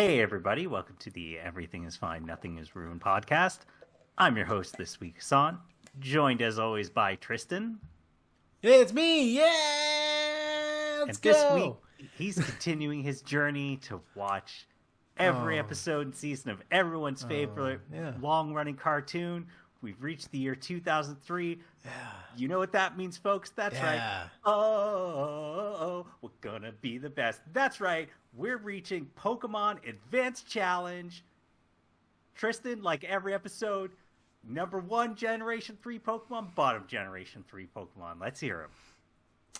Hey, everybody. Welcome to the Everything is Fine, Nothing is Ruined podcast. I'm your host this week, Hassan, joined as always by Tristan. Hey, it's me. Yeah, let's go. This week, he's continuing his journey to watch every episode and season of everyone's favorite long-running cartoon. We've reached the year 2003. Yeah. You know what that means, folks? That's right. Oh, we're gonna be the best. That's right. We're reaching Pokemon Advanced Challenge. Tristan, like every episode, number 1 Generation 3 Pokemon, bottom Generation 3 Pokemon. Let's hear him.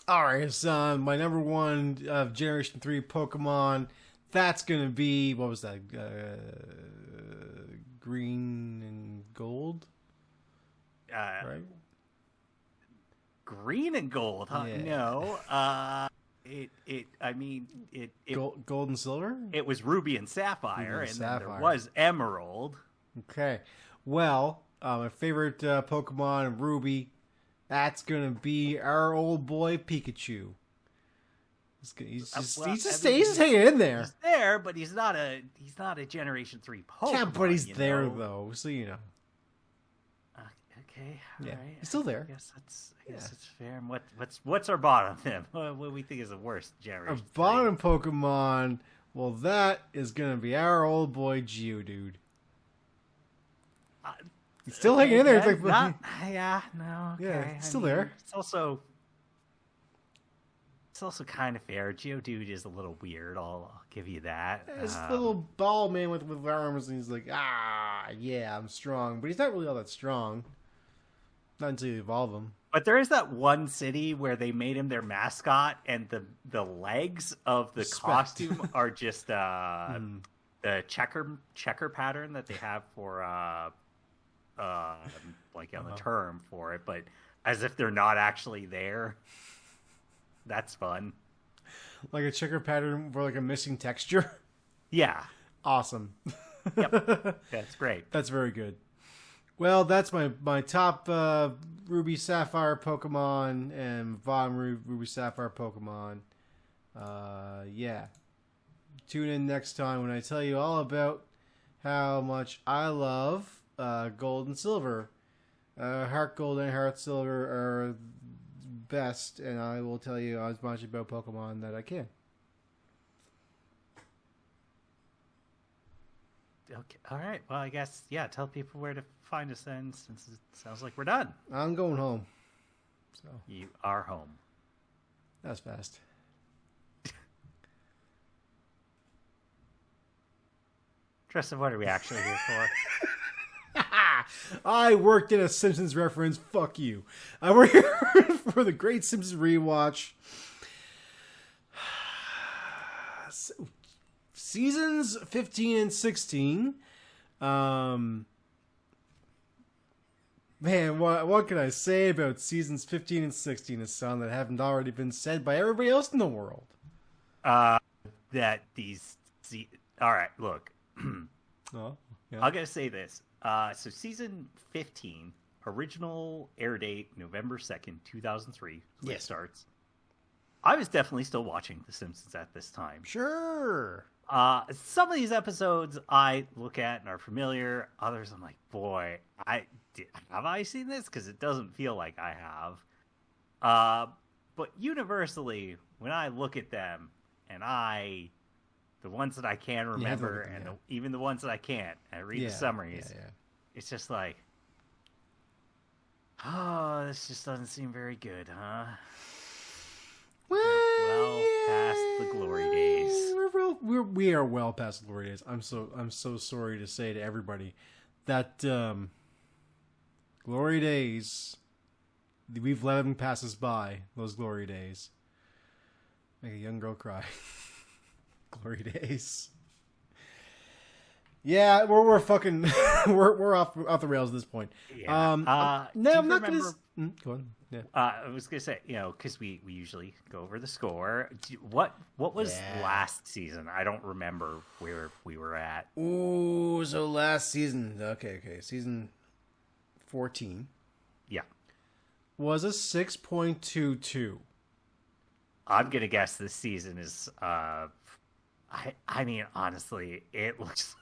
All right, son. My number 1 of Generation 3 Pokemon, that's going to be, what was that? Green and gold? Right? Green and gold, huh? Yeah. No. Gold and silver? It was Ruby and Sapphire, then there was Emerald. Okay. Well, my favorite Pokemon, Ruby, that's going to be our old boy Pikachu. He's just hanging in there. He's there, but he's not a Generation 3 Pokemon. Yeah, but he's there, though, so you know. Okay, all right. He's still there. I guess it's fair. And what's our bottom then? What do we think is the worst Generation? Our bottom Pokemon, well, that is gonna be our old boy Geodude. He's still hanging in there. Okay. It's still there. It's also kind of fair. Geodude is a little weird. I'll give you that. It's a little ball man with arms, and he's like, yeah, I'm strong, but he's not really all that strong. Not until you evolve him. But there is that one city where they made him their mascot, and the legs of the costume are just the checker pattern that they have for the term for it, but as if they're not actually there. That's fun. Like a checker pattern for like a missing texture. Yeah. Awesome. Yep. That's great. That's very good. Well, that's my top Ruby Sapphire Pokemon and bottom Ruby Sapphire Pokemon. Yeah. Tune in next time when I tell you all about how much I love Gold and Silver. Heart Gold and Heart Silver are best, and I will tell you as much about Pokemon that I can. Okay. All right. Well, I guess, tell people where to find us then, since it sounds like we're done. I'm going home. So you are home. That was fast. Tristan, what are we actually here for? I worked in a Simpsons reference. Fuck you. I work here for the Great Simpsons Rewatch. Seasons 15 and 16. Man, what can I say about seasons 15 and 16, Hassan, that haven't already been said by everybody else in the world? All right, look. Oh, yeah. I'm going to say this. So season 15, original air date, November 2nd, 2003. It starts. I was definitely still watching The Simpsons at this time. Sure. Some of these episodes I look at and are familiar. Others I'm like, boy, have I seen this? Because it doesn't feel like I have. But universally, when I look at them, and the ones that I can remember, even the ones that I can't, I read the summaries. Yeah. It's just like, this just doesn't seem very good, huh? Well past the glory days. We are well past the glory days. I'm so sorry to say to everybody that glory days, we've let them pass us by. Those glory days. Make a young girl cry. Glory days. Yeah, we're fucking we're off the rails at this point. Yeah. No, I'm not gonna. Go on. Yeah. I was gonna say, because we usually go over the score. What was last season? I don't remember where we were at. Ooh, so last season. Okay, season 14. Yeah, was a 6.22. I'm gonna guess this season is I mean, honestly, it looks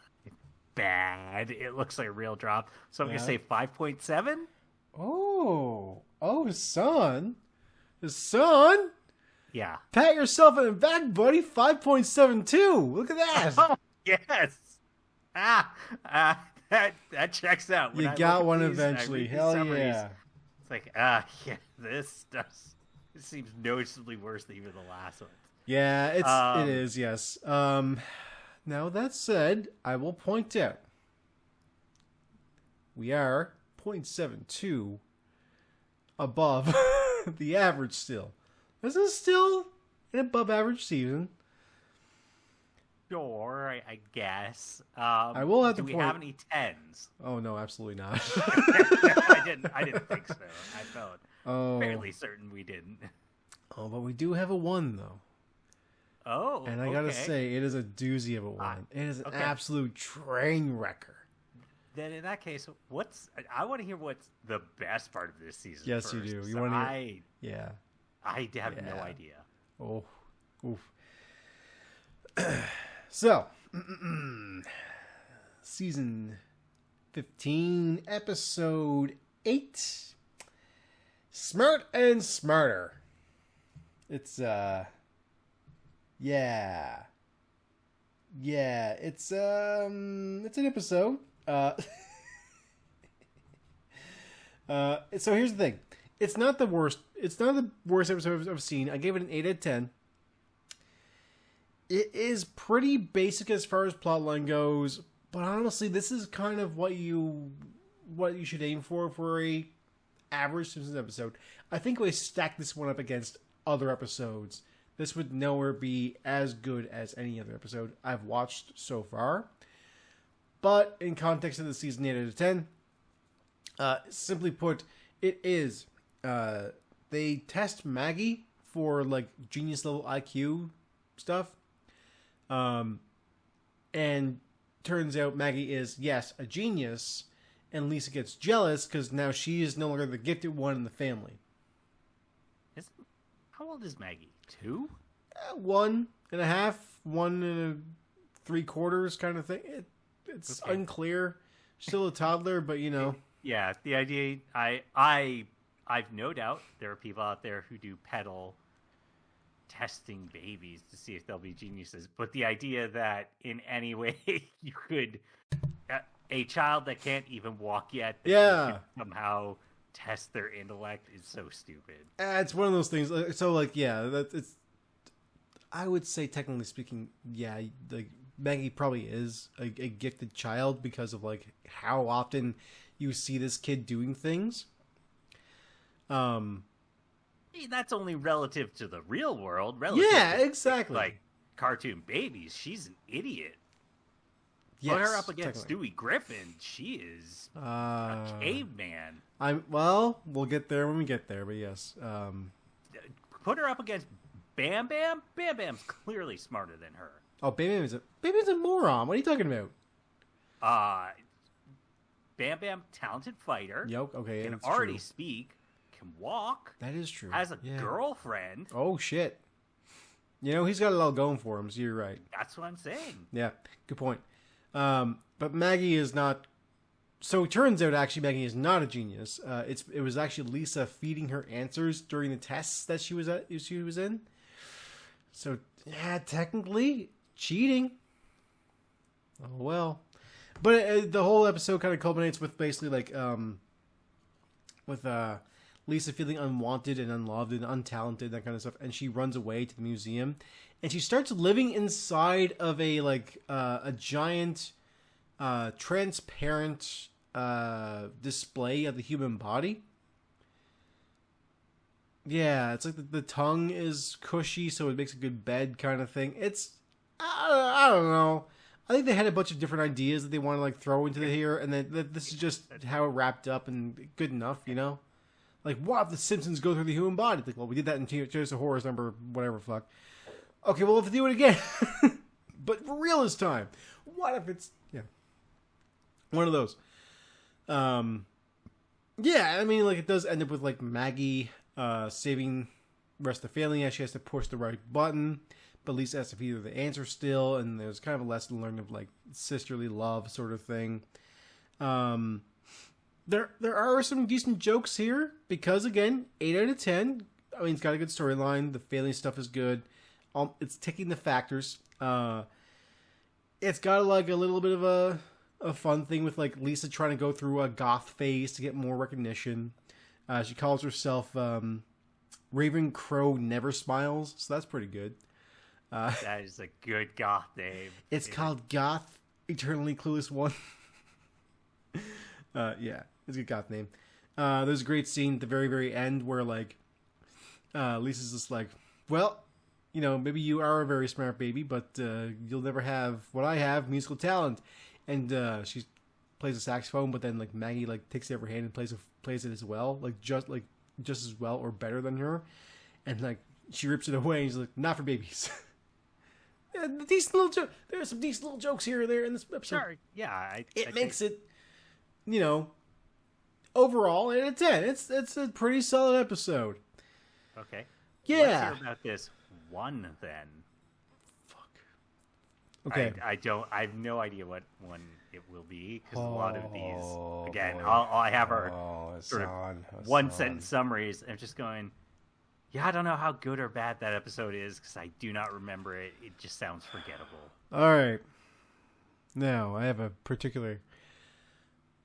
bad. It looks like a real drop. So I'm going to say 5.7. Oh, son. Son? Yeah. Pat yourself on the back, buddy. 5.72. Look at that. Oh, yes. That checks out. When you got one eventually. Hell yeah. It's like, yeah, this seems noticeably worse than even the last one. Yeah, it is, yes. Now, that said, I will point out, we are 0.72 above the average still. This is still an above average season. Sure, I guess. I will have to do we have any 10s? Oh, no, absolutely not. I didn't think so. I felt fairly certain we didn't. Oh, but we do have a 1, though. Oh, and I gotta say, it is a doozy of a 1. It is an absolute train wrecker. Then in that case, I want to hear what's the best part of this season. Yes, first. you do. You want to hear? Yeah. I have no idea. Oh, oof. So, season 15, episode 8, Smart and Smarter. It's it's an episode. So here's the thing. It's not the worst. It's not the worst episode I've seen. I gave it an 8 out of 10. It is pretty basic as far as plotline goes, but honestly, this is kind of what you should aim for a average Simpsons episode. I think if I stack this one up against other episodes, this would nowhere be as good as any other episode I've watched so far. But in context of the season, 8 out of 10. Simply put, it is. They test Maggie for like genius level IQ stuff. And turns out Maggie is, yes, a genius. And Lisa gets jealous because now she is no longer the gifted one in the family. How old is Maggie? 2? 1.5, 1.75 kind of thing. It's unclear. Still a toddler, but you know. Yeah, the idea. I've no doubt there are people out there who do peddle testing babies to see if they'll be geniuses. But the idea that in any way you could a child that can't even walk yet, that you could somehow test their intellect is so stupid. It's one of those things. So like, it's. I would say, technically speaking, like Maggie probably is a gifted child because of like how often you see this kid doing things. That's only relative to the real world. Exactly. Like cartoon babies, she's an idiot. Yes, put her up against Stewie Griffin, she is a caveman. We'll get there when we get there, but yes. Put her up against Bam Bam. Bam Bam's clearly smarter than her. Oh, Bam Bam's a moron. What are you talking about? Bam Bam, talented fighter. Okay, can already speak, can walk. That is true. Has a girlfriend. Oh shit. You know, he's got it all going for him, so you're right. That's what I'm saying. Yeah, good point. But Maggie is not. So it turns out, actually, Maggie is not a genius. It was actually Lisa feeding her answers during the tests that she was in. So technically cheating. Oh well. But the whole episode kind of culminates with basically like with Lisa feeling unwanted and unloved and untalented, that kind of stuff, and she runs away to the museum, and she starts living inside of a giant transparent display of the human body. Yeah, it's like the tongue is cushy, so it makes a good bed kind of thing. It's I don't know. I think they had a bunch of different ideas that they want to like throw into here, and then this is just how it wrapped up and good enough, you know. Like, what if the Simpsons go through the human body? Like, well, we did that in Tales of Horrors number whatever fuck. Okay, well, we'll have to do it again, but for real this time. What if it's one of those? Yeah, I mean, like it does end up with like Maggie saving the rest of the family as she has to push the right button. but at least as if either the answer still, and there's kind of a lesson learned of like sisterly love sort of thing. There are some decent jokes here because again, 8 out of 10. I mean, it's got a good storyline. The family stuff is good. It's ticking the factors. It's got like a little bit of a fun thing with like Lisa trying to go through a goth phase to get more recognition. She calls herself Raven Crow Never Smiles, so that's pretty good. That is a good goth name. It's called Goth Eternally Clueless 1. Yeah, it's a good goth name. There's a great scene at the very, very end where like Lisa's just like, well, you know, maybe you are a very smart baby, but you'll never have what I have, musical talent. And she plays a saxophone, but then like Maggie like takes it over hand and plays it as well, just as well or better than her. And like she rips it away and she's like, not for babies. Yeah, decent little joke. There's some decent little jokes here or there in this episode. Sure, yeah. It makes it, you know, overall 8 out of 10. It's a pretty solid episode. Okay. Yeah. Let's hear about this one then. Fuck. Okay. I have no idea what one it will be because a lot of these, again, all I have are sort of one sentence summaries. I'm just going, yeah, I don't know how good or bad that episode is because I do not remember it. It just sounds forgettable. All right. Now, I have a particular...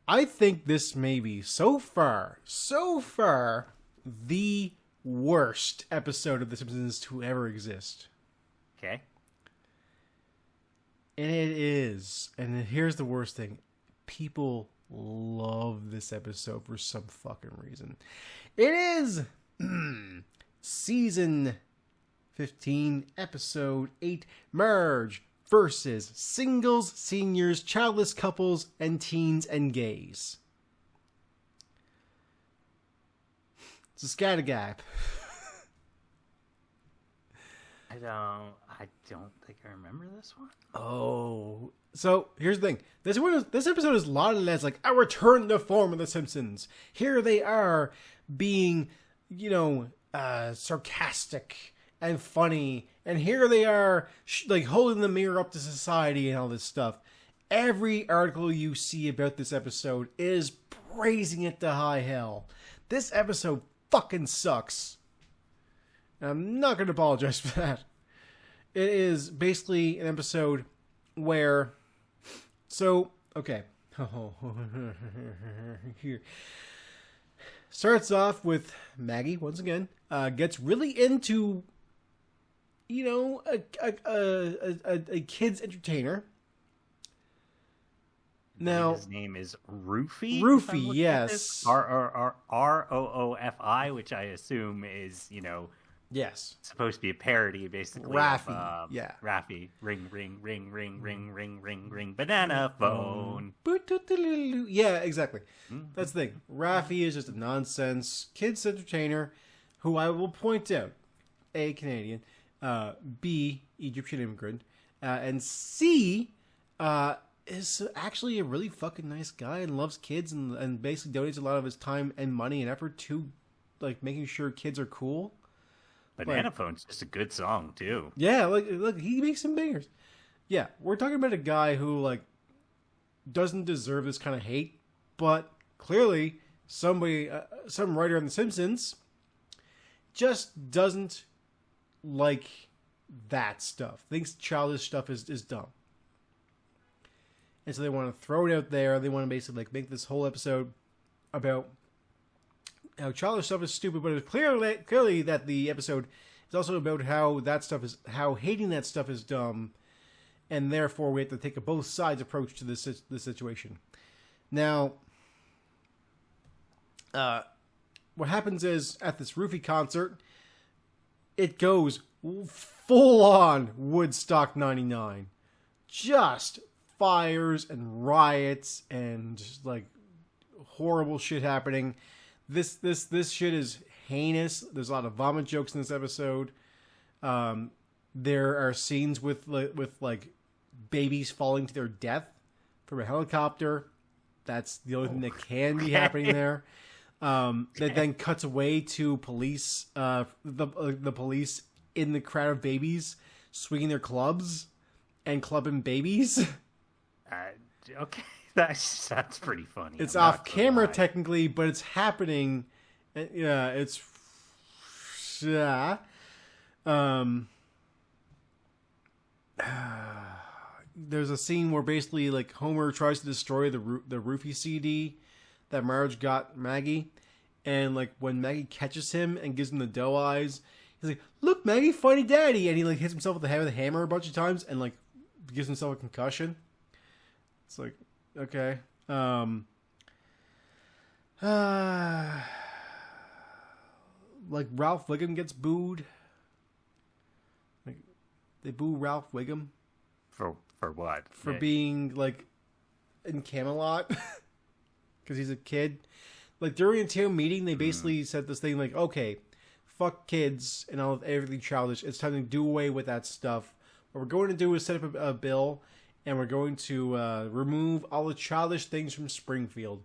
I think this may be, so far, the worst episode of The Simpsons to ever exist. Okay. And it is. And here's the worst thing. People love this episode for some fucking reason. It is Season 15, Episode 8, Marge versus Singles, Seniors, Childless Couples, and Teens and Gays. It's a scattergap. I don't think I remember this one. Oh. So, here's the thing. This episode is lauded as like a return to form of The Simpsons. Here they are being, you know, sarcastic and funny. And here they are like holding the mirror up to society and all this stuff. Every article you see about this episode is praising it to high hell. This episode fucking sucks. And I'm not going to apologize for that. It is basically an episode where... So, okay. Here. Starts off with Maggie, once again, gets really into, you know, a kid's entertainer. Now, his name is Roofy. Roofy, yes. Roofi, which I assume is, you know, yes, supposed to be a parody, basically. Raffi, of, yeah. Raffi, ring, ring, ring, ring, ring, ring, ring, ring, banana phone. Yeah, exactly. That's the thing. Raffi is just a nonsense kids entertainer who I will point out, A, Canadian, B, Egyptian immigrant, and C, is actually a really fucking nice guy and loves kids and basically donates a lot of his time and money and effort to like making sure kids are cool. Banana Phone's just a good song too. Yeah, look, he makes some bangers. Yeah, we're talking about a guy who like doesn't deserve this kind of hate, but clearly somebody, some writer on The Simpsons, just doesn't like that stuff. Thinks childish stuff is dumb. And so they want to throw it out there. They want to basically like make this whole episode about how childish stuff is stupid, but it's clearly that the episode is also about how hating that stuff is dumb, and therefore we have to take a both sides approach to this situation. Now, what happens is at this Roofy concert, it goes full on Woodstock '99, just fires and riots and just like horrible shit happening. This shit is heinous. There's a lot of vomit jokes in this episode. There are scenes with like babies falling to their death from a helicopter. That's the only thing that can be happening there. That then cuts away to police, the police in the crowd of babies swinging their clubs and clubbing babies. Okay, that's pretty funny. It's off camera technically, but it's happening. Yeah, it's there's a scene where basically like Homer tries to destroy the roofie CD that Marge got Maggie, and like when Maggie catches him and gives him the doe eyes, he's like, "Look, Maggie, funny daddy," and he like hits himself with the head with a hammer a bunch of times and like gives himself a concussion. It's like, okay. Like Ralph Wiggum gets booed. Like they boo Ralph Wiggum for what? For being like in Camelot because he's a kid. Like during a town meeting, they basically said this thing like, "Okay, fuck kids and all of everything childish. It's time to do away with that stuff. What we're going to do is set up a bill, and we're going to remove all the childish things from Springfield.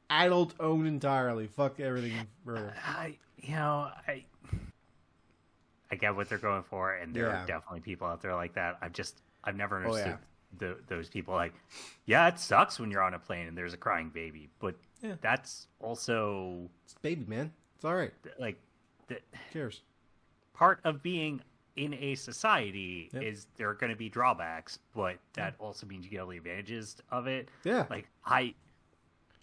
Adult owned entirely. Fuck everything further." I get what they're going for, and there are definitely people out there like that. I've never understood those people like, yeah, it sucks when you're on a plane and there's a crying baby, but that's also it's a baby, man. It's all right. Like, who cares? Part of being in a society is there are going to be drawbacks, but that also means you get all the advantages of it. Yeah. Like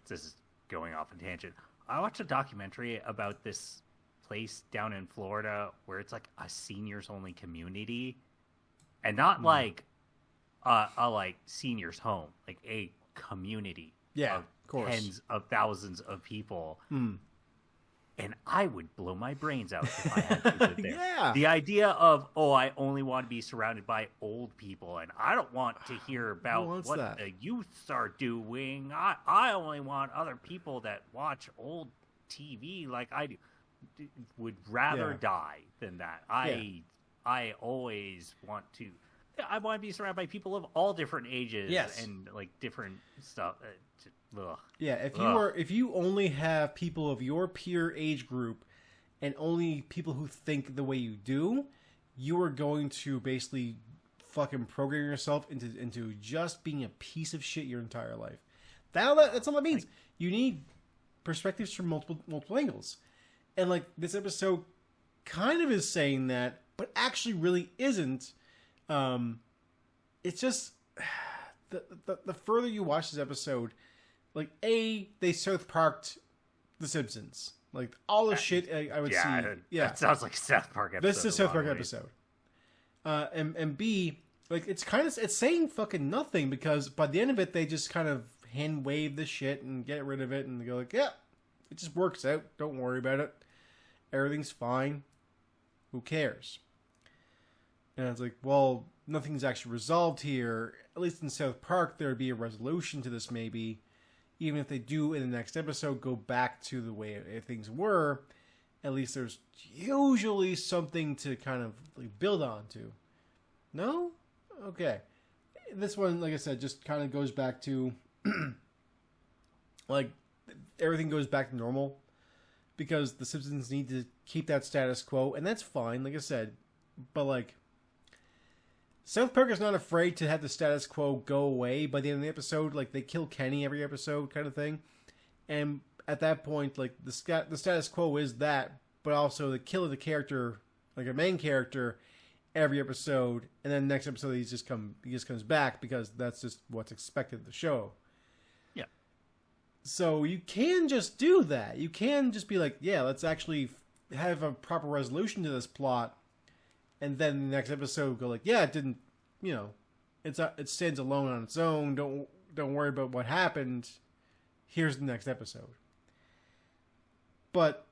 this is going off on tangent. I watched a documentary about this place down in Florida where it's like a seniors only community, and not like a like seniors home, like a community of tens of thousands of people. And I would blow my brains out if I had to live there. The idea of, I only want to be surrounded by old people, and I don't want to hear about what the youths are doing. I only want other people that watch old TV like I do. Would rather die than that. I always want to. I want to be surrounded by people of all different ages and like different stuff. Yeah, if you only have people of your peer age group and only people who think the way you do, you are going to basically fucking program yourself into just being a piece of shit your entire life. That's all that means. You need perspectives from multiple angles. And like this episode kind of is saying that, but actually really isn't. It's just the further you watch this episode, like they South Parked the Simpsons, like all the shit I would see. Yeah, that sounds like a South Park episode. This is a South Park episode. And B, like it's saying fucking nothing, because by the end of it they just kind of hand wave the shit and get rid of it and they go like, yeah, it just works out. Don't worry about it. Everything's fine. Who cares? And it's like, well, nothing's actually resolved here. At least in South Park, there would be a resolution to this, maybe. Even if they do, in the next episode, go back to the way things were, at least there's usually something to kind of like build on to. No? Okay. This one, like I said, just kind of goes back to... like, everything goes back to normal. Because the Simpsons need to keep that status quo, and that's fine, like I said. But, like... South Park is not afraid to have the status quo go away by the end of the episode. Like, they kill Kenny every episode kind of thing. And at that point, like, the status quo is that, but also the kill of the character, like a main character, every episode. And then next episode, he just comes back because that's just what's expected of the show. Yeah. So you can just do that. You can just be like, yeah, let's actually have a proper resolution to this plot. And then the next episode go like, yeah, it didn't, it stands alone on its own. Don't worry about what happened. Here's the next episode. But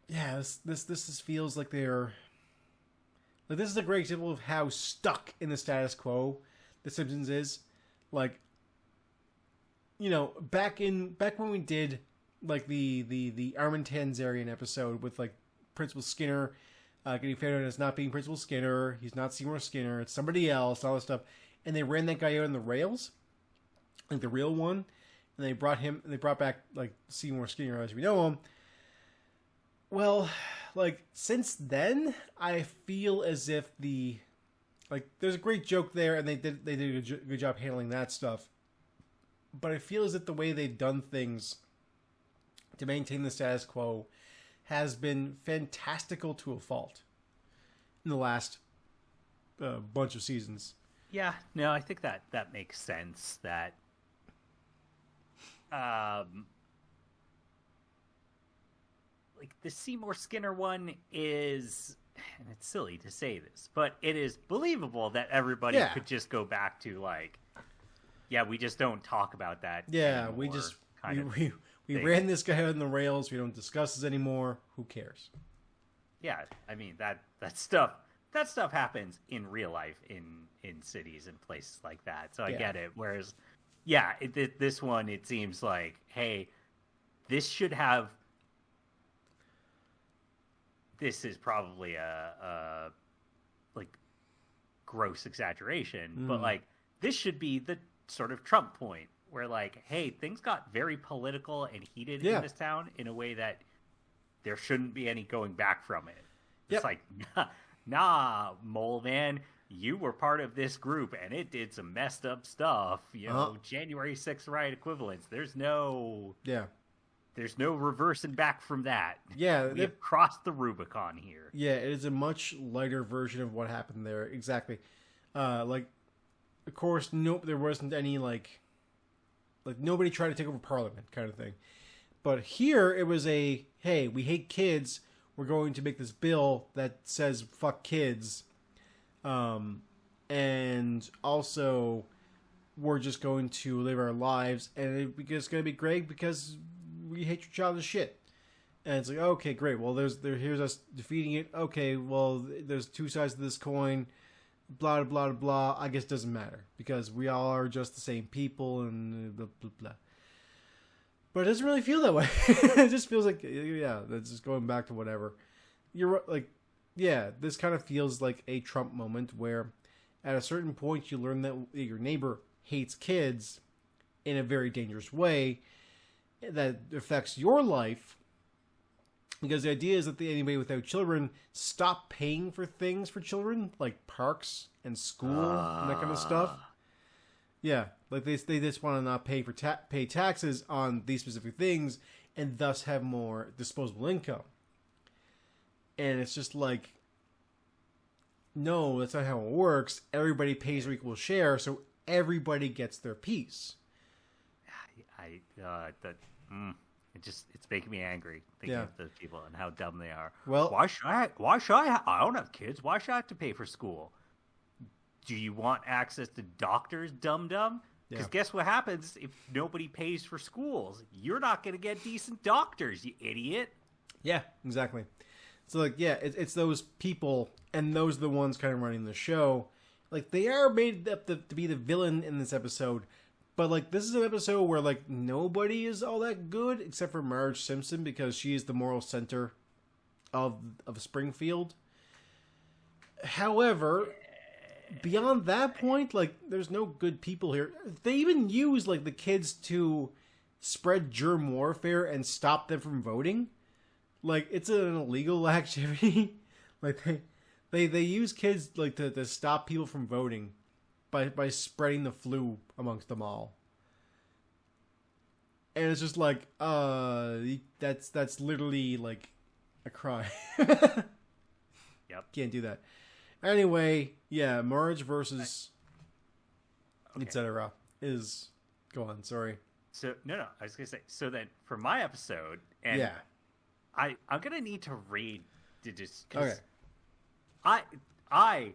yeah, this feels like they're like, this is a great example of how stuck in the status quo The Simpsons is. Like, back when we did like the Armin Tanzarian episode with like Principal Skinner. Getting found out as not being Principal Skinner. He's not Seymour Skinner. It's somebody else. All this stuff. And they ran that guy out on the rails. Like the real one. And they brought back like Seymour Skinner as we know him. Well, like, since then, I feel as if there's a great joke there, and they did a good job handling that stuff. But I feel as if the way they've done things to maintain the status quo has been fantastical to a fault in the last bunch of seasons. Yeah, no, I think that makes sense. That, like, the Seymour Skinner one is, and it's silly to say this, but it is believable that everybody could just go back to, like, yeah, we just don't talk about that. Yeah, anymore, we ran this guy on the rails. We don't discuss this anymore. Who cares? Yeah, I mean that stuff happens in real life in cities and places like that. So I get it. Whereas, yeah, this one, it seems like, hey, this is probably a like gross exaggeration, but like this should be the sort of Trump point where, like, hey, things got very political and heated in this town in a way that there shouldn't be any going back from it. It's like, nah, Moleman, you were part of this group and it did some messed up stuff. You know, January 6th riot equivalents. There's no reversing back from that. Yeah, we have crossed the Rubicon here. Yeah, it is a much lighter version of what happened there. Exactly. Like, of course, there wasn't any like nobody tried to take over Parliament kind of thing. But here it was hey, we hate kids. We're going to make this bill that says fuck kids. And also we're just going to live our lives, and it's going to be great because we hate your childish shit. And it's like, okay, great. Well, here's us defeating it. Okay, well, there's two sides to this coin. Blah, blah, blah, blah. I guess it doesn't matter because we all are just the same people and blah, blah, blah. But it doesn't really feel that way. It just feels like, yeah, that's just going back to whatever. You're like, yeah, this kind of feels like a Trump moment where at a certain point you learn that your neighbor hates kids in a very dangerous way that affects your life. Because the idea is that anybody without children stop paying for things for children, like parks and school and that kind of stuff. Yeah, like they just want to not pay pay taxes on these specific things and thus have more disposable income. And it's just like, no, that's not how it works. Everybody pays their equal share, so everybody gets their piece. It's making me angry thinking of those people and how dumb they are. Well, why should I don't have kids. Why should I have to pay for school? Do you want access to doctors, dum-dum? Because guess what happens if nobody pays for schools? You're not going to get decent doctors, you idiot. Yeah, exactly. So, like, yeah, it's those people, and those are the ones kind of running the show. Like, they are made up to be the villain in this episode, but, like, this is an episode where, like, nobody is all that good except for Marge Simpson because she is the moral center of Springfield. However, beyond that point, like, there's no good people here. They even use, like, the kids to spread germ warfare and stop them from voting. Like, it's an illegal activity. Like, they use kids, like, to stop people from voting by spreading the flu amongst them all. And it's just like, that's literally, like, a crime. Yep. Can't do that. Anyway, yeah, Marge versus etc. is... Go on, sorry. So, no, I was going to say, so then for my episode, and I'm going to need to read to just... Okay. I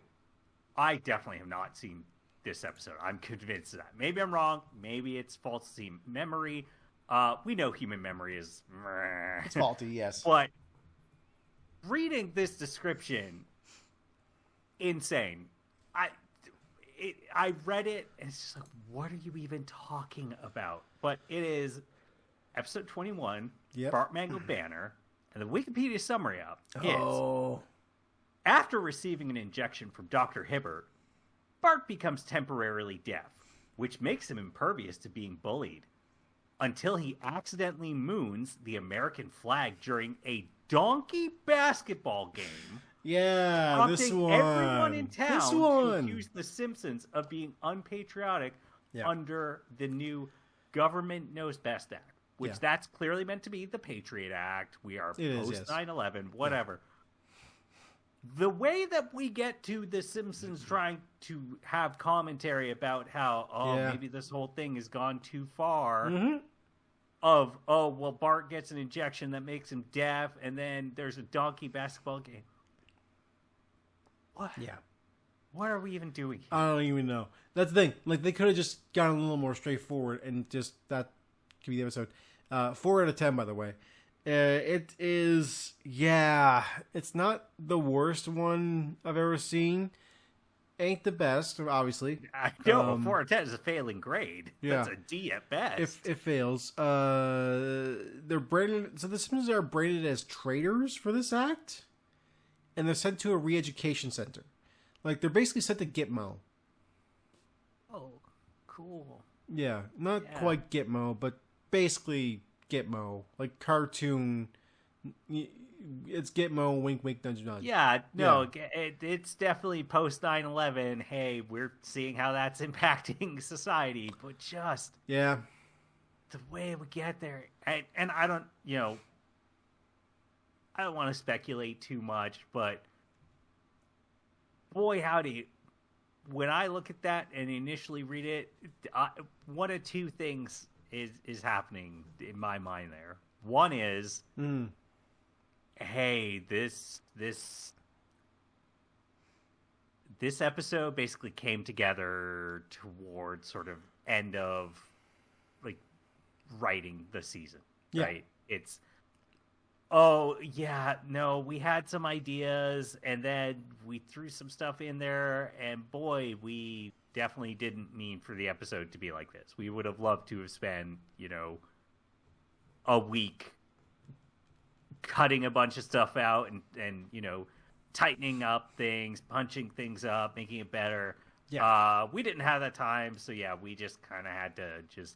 definitely have not seen this episode. I'm convinced of that. Maybe I'm wrong. Maybe it's faulty memory. We know human memory is... It's faulty, yes. But reading this description... insane. I read it and it's just like, what are you even talking about? But it is episode 21, Bart Mango Banner, and the Wikipedia summary up is, after receiving an injection from Dr. Hibbert, Bart becomes temporarily deaf, which makes him impervious to being bullied. until he accidentally moons the American flag during a donkey basketball game. Yeah, this one. Everyone in town to accuse the Simpsons of being unpatriotic under the new Government Knows Best Act, which that's clearly meant to be the Patriot Act. We are post 9/11, whatever. Yeah. The way that we get to the Simpsons trying to have commentary about how, maybe this whole thing has gone too far. Mm-hmm. Well, Bart gets an injection that makes him deaf, and then there's a donkey basketball game. What? Yeah. What are we even doing here? I don't even know. That's the thing. Like, they could have just gotten a little more straightforward and just, that could be the episode. 4 out of 10, by the way. It is, it's not the worst one I've ever seen. Ain't the best, obviously. I know, 4 out of 10 is a failing grade. Yeah. That's a D at best. It fails. They're branded, so the Simpsons are branded as traitors for this act. And they're sent to a re-education center. Like, they're basically sent to Gitmo. Oh, cool. Yeah, not quite Gitmo, but basically Gitmo. Like, cartoon. It's Gitmo, wink, wink, nudge, nudge. Yeah, no, it's definitely post 9/11. Hey, we're seeing how that's impacting society. But just... Yeah. The way we get there. And I don't, I don't want to speculate too much, but boy, howdy, when I look at that and initially read it, one of two things is happening in my mind there. One is, hey, this episode basically came together towards sort of end of, like, writing the season, right? It's... Oh, yeah, no, we had some ideas, and then we threw some stuff in there, and boy, we definitely didn't mean for the episode to be like this. We would have loved to have spent, a week cutting a bunch of stuff out and tightening up things, punching things up, making it better. Yeah. We didn't have that time, so yeah, we just kind of had to just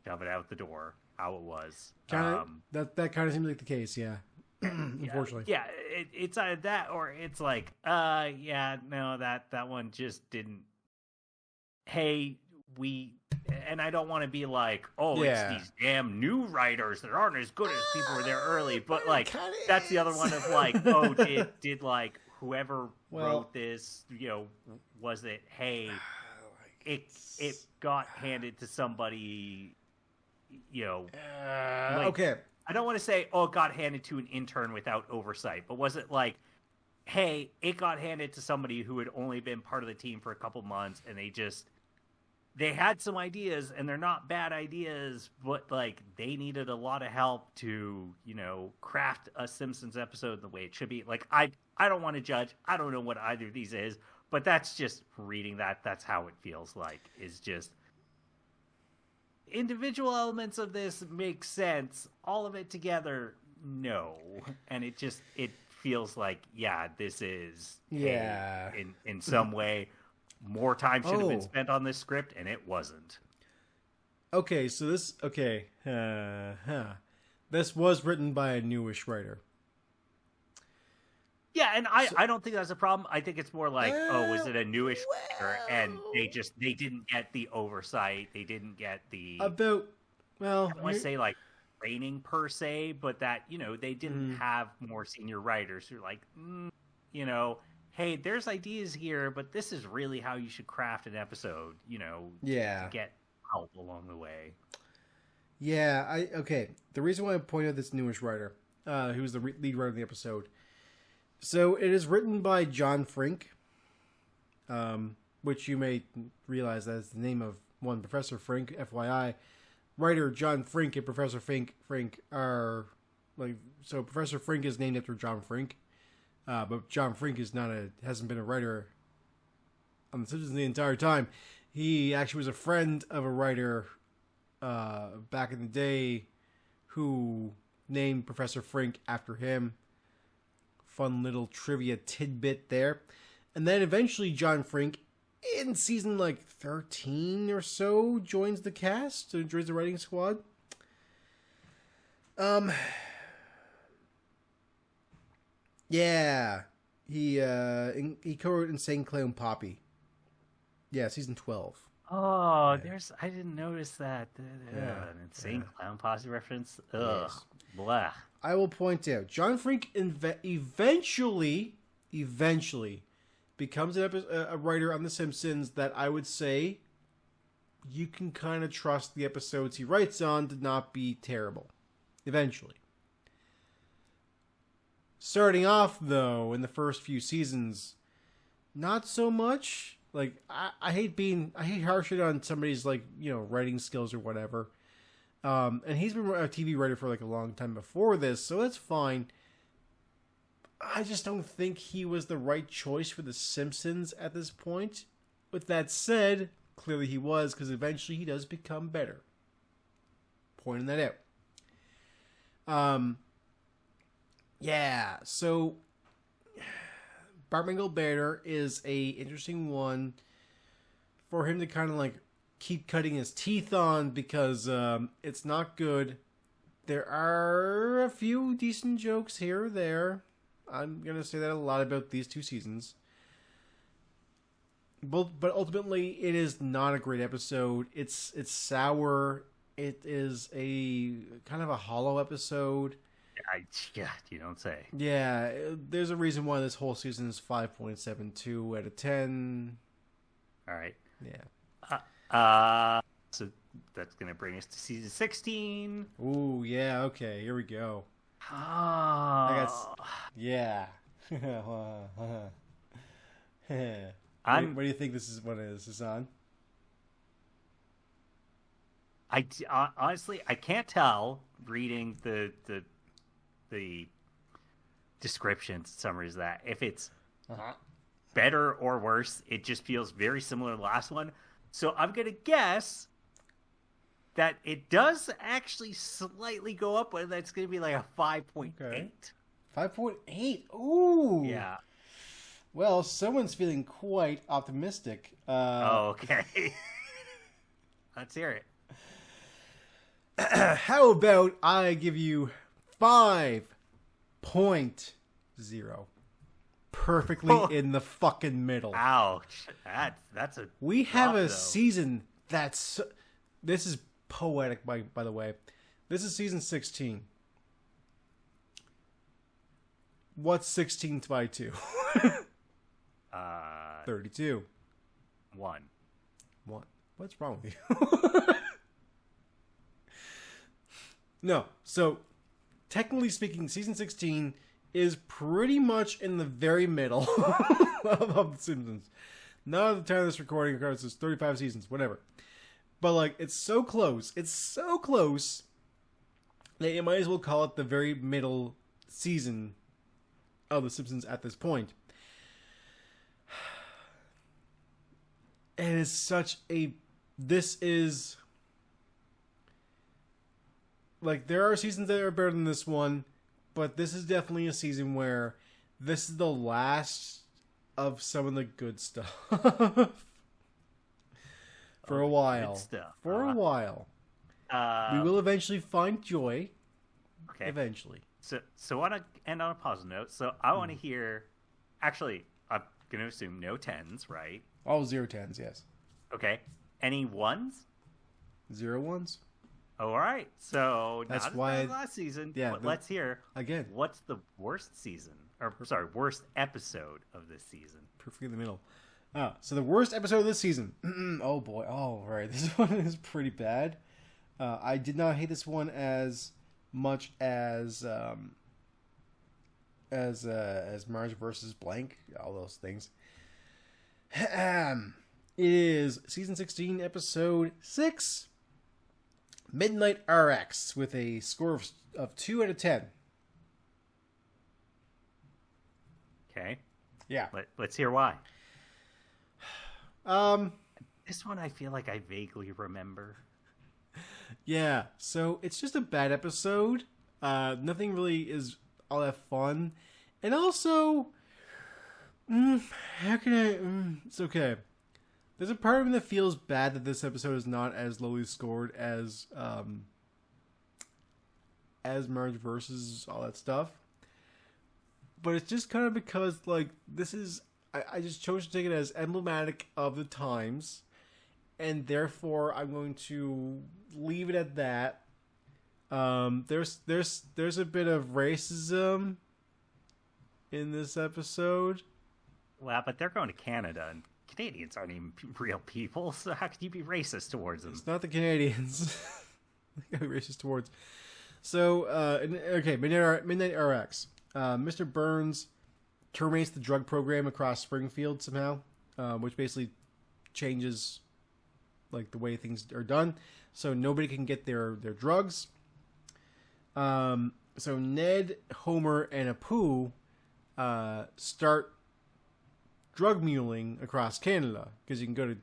shove it out the door. How it was. That kind of seems like the case, unfortunately. Yeah, it's either that or it's like, that one just didn't. Hey, and I don't want to be like, it's these damn new writers that aren't as good as people who were there early, but like, that's the other one of like, did like whoever wrote this, was it, hey, it got handed to somebody. Okay. I don't want to say, it got handed to an intern without oversight, but was it like, hey, it got handed to somebody who had only been part of the team for a couple months, and they had some ideas, and they're not bad ideas, but like they needed a lot of help to, craft a Simpsons episode the way it should be. Like, I don't want to judge. I don't know what either of these is, but that's just reading that. That's how it feels like, is just... Individual elements of this make sense. All of it together, no. And it feels like, this is... in some way, more time should have been spent on this script, and it wasn't. Okay, so this... Okay. This was written by a newish writer. Yeah, and I don't think that's a problem. I think it's more like, was it a newish writer? And they didn't get the oversight. They didn't get the... I don't want to say, like, training per se, but that, they didn't have more senior writers who are like, hey, there's ideas here, but this is really how you should craft an episode, to get help along the way. Yeah, okay. The reason why I pointed out this newish writer, who's the lead writer of the episode... So it is written by John Frink, which you may realize that is the name of one Professor Frink. FYI, writer John Frink and Professor Frink are like, so Professor Frink is named after John Frink, but John Frink hasn't been a writer on The Simpsons the entire time. He actually was a friend of a writer back in the day who named Professor Frink after him. Fun little trivia tidbit there. And then eventually John Frink, in season like 13 or so, joins the cast, joins the writing squad. Um. Yeah, he co-wrote Insane Clown Poppy. Yeah, season 12. Oh, Yeah. I didn't notice that. Yeah. An insane clown posse reference. Ugh. Yes. Blah. I will point out, John Frink eventually becomes a writer on The Simpsons that I would say you can kind of trust the episodes he writes on to not be terrible. Eventually. Starting off, though, in the first few seasons, not so much. Like, I hate harshing on somebody's, like, writing skills or whatever. And he's been a TV writer for, like, a long time before this, so that's fine. I just don't think he was the right choice for The Simpsons at this point. With that said, clearly he was, because eventually he does become better. Pointing that out. Yeah, so Bart Goldberger is a interesting one for him to kind of like keep cutting his teeth on because it's not good. There are a few decent jokes here or there. I'm gonna say that a lot about these two seasons. But ultimately, it is not a great episode. It's sour. It is a kind of a hollow episode. Yeah, you don't say. Yeah, there's a reason why this whole season is 5.72 out of 10. All right. Yeah. So that's gonna bring us to season 16. Ooh, yeah. Okay, here we go. Oh. Yeah. What do you think this is? What is this on? Honestly, I can't tell reading the descriptions, summaries of that. If it's better or worse, it just feels very similar to the last one. So I'm going to guess that it does actually slightly go up, but that's going to be like a 5.8. Okay. 5.8. Ooh. Yeah. Well, someone's feeling quite optimistic. Okay. Let's hear it. How about I give you 5.0? Perfectly in the fucking middle. Ouch. That's a We have drop, a though. season that's... This is poetic, by the way. This is season 16. What's 16 by 2? 32. 1. What? What's wrong with you? No. So, technically speaking, season 16 is pretty much in the very middle of The Simpsons. Not at the time of this recording, because it's 35 seasons, whatever. But, like, it's so close. It's so close that you might as well call it the very middle season of The Simpsons at this point. It is such a... This is... Like, there are seasons that are better than this one, but this is definitely a season where this is the last of some of the good stuff. For a while. Good stuff. For a while. We will eventually find joy. Okay. Eventually. So I want to end on a positive note. So I want to hear... Actually, I'm going to assume no 10s, right? All 0 10s, yes. Okay. Any 1s? 0 1s? Oh, all right. So That's not as why- bad as last season. yeah, But let's hear again. what's the worst season, or sorry, worst episode of this season. Perfectly in the middle. So the worst episode of this season. Oh boy. Oh, right. This one is pretty bad. I did not hate this one as much as Marge versus blank. All those things. It is season 16, episode 6. Midnight RX with a score of 2 out of 10. Okay. Yeah. Let's hear why. Um. This one I feel like I vaguely remember. Yeah. So it's just a bad episode. Nothing really is all that fun, and also, how can I? It's okay. There's a part of me that feels bad that this episode is not as lowly scored as as Marge versus all that stuff. But it's just kind of because, like, this is... I just chose to take it as emblematic of the times, and therefore I'm going to leave it at that. There's a bit of racism in this episode. Well, but they're going to Canada, and Canadians aren't even real people, so how can you be racist towards them? It's not the Canadians. They gotta be racist towards. So, okay, Midnight RX. Mr. Burns terminates the drug program across Springfield somehow, which basically changes like the way things are done, so nobody can get their drugs. So Ned, Homer, and Apu start drug muling across Canada, because you can go to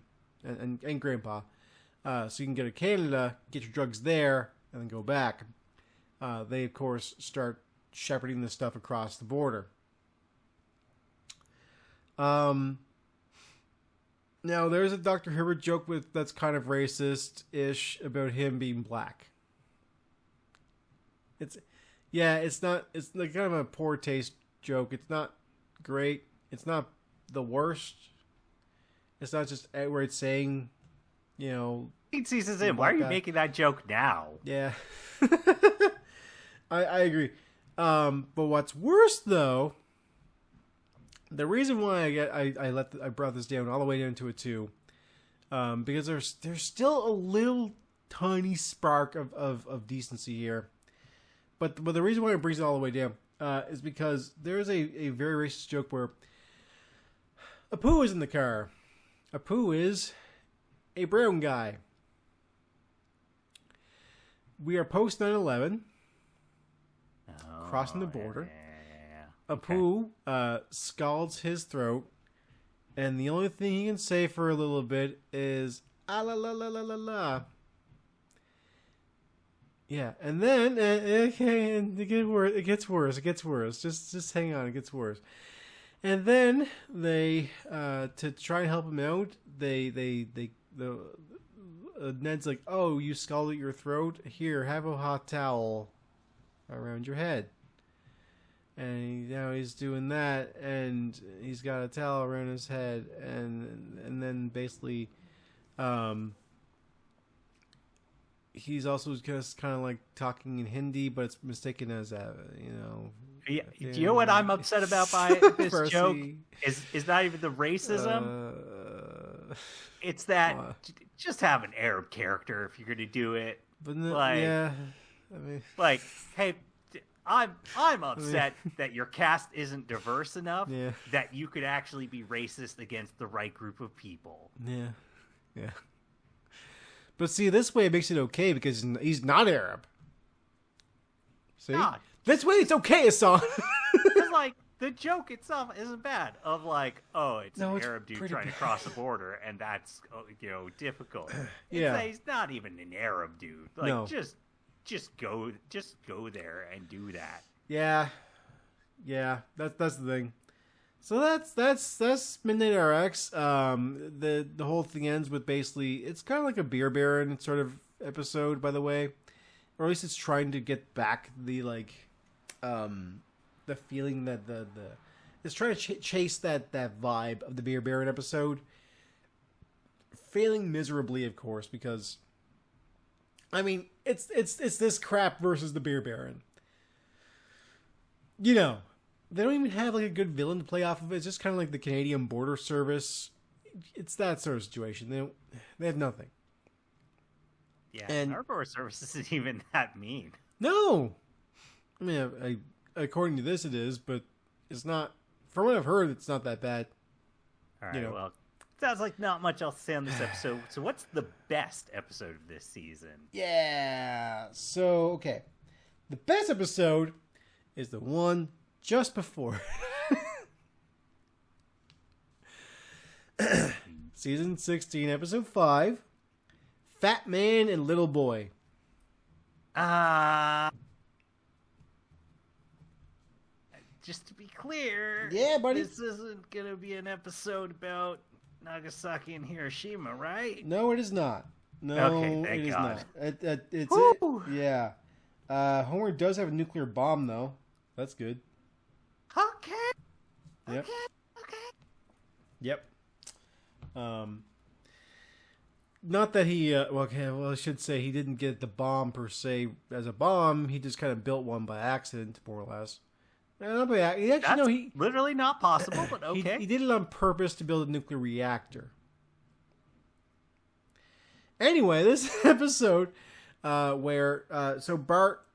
and Grandpa, so you can go to Canada, get your drugs there, and then go back. They of course start shepherding this stuff across the border. Now there's a Dr. Hibbert joke that's kind of racist-ish about him being black. It's like kind of a poor taste joke. It's not great. It's not the worst. It's not just outright saying, 8 seasons in. Why are you making that joke now? Yeah. I agree. But what's worse though, the reason why I brought this down all the way down to a 2, because there's still a little tiny spark of decency here. But the reason why it brings it all the way down is because there's a very racist joke where Apu is in the car. Apu is a brown guy. We are post 9/11, crossing the border. Yeah. Apu scalds his throat, and the only thing he can say for a little bit is "ah la la la la la la." Yeah, and then okay, and it gets worse. Just hang on, it gets worse. And then they to try and help him out, Ned's like, "Oh, you scalded your throat? Here, have a hot towel around your head." And now he's doing that, and he's got a towel around his head, and then basically, he's also just kind of like talking in Hindi, but it's mistaken as Yeah, do you know what I'm upset about by this joke? Is not even the racism. It's that just have an Arab character if you're going to do it. But hey, I'm upset that your cast isn't diverse enough that you could actually be racist against the right group of people. Yeah. But see, this way it makes it okay because he's not Arab. See? This way it's okay, Hassan. It's like, the joke itself isn't bad. Of like, it's an Arab dude trying to cross the border, and that's, difficult. Yeah. He's not even an Arab dude. Like, no. Just go there and do that. Yeah. That's the thing. So that's Midnight RX. The whole thing ends with basically it's kind of like a Beer Baron sort of episode, by the way, or at least it's trying to get back the the feeling that it's trying to chase that vibe of the Beer Baron episode. Failing miserably, of course, because I mean it's this crap versus the Beer Baron. They don't even have like a good villain to play off of. It's just kind of like the Canadian Border Service. It's that sort of situation. They have nothing. Yeah, and our border service isn't even that mean. No, I mean, according to this, it is, but it's not. From what I've heard, it's not that bad. All right. Well, sounds like not much else to say on this episode. So, what's the best episode of this season? Yeah. So, okay, the best episode is the one just before. Season 16, episode 5, Fat Man and Little Boy. Just to be clear, yeah, buddy, this isn't going to be an episode about Nagasaki and Hiroshima, right? No, it is not. No, okay, thank it God. is not. It's Woo! yeah. Homer does have a nuclear bomb, though. That's good. Okay. Yep. Okay. Yep. Not that he, I should say he didn't get the bomb per se as a bomb. He just kind of built one by accident, more or less. He literally not possible, but okay. He did it on purpose to build a nuclear reactor. Anyway, this episode where so Bart,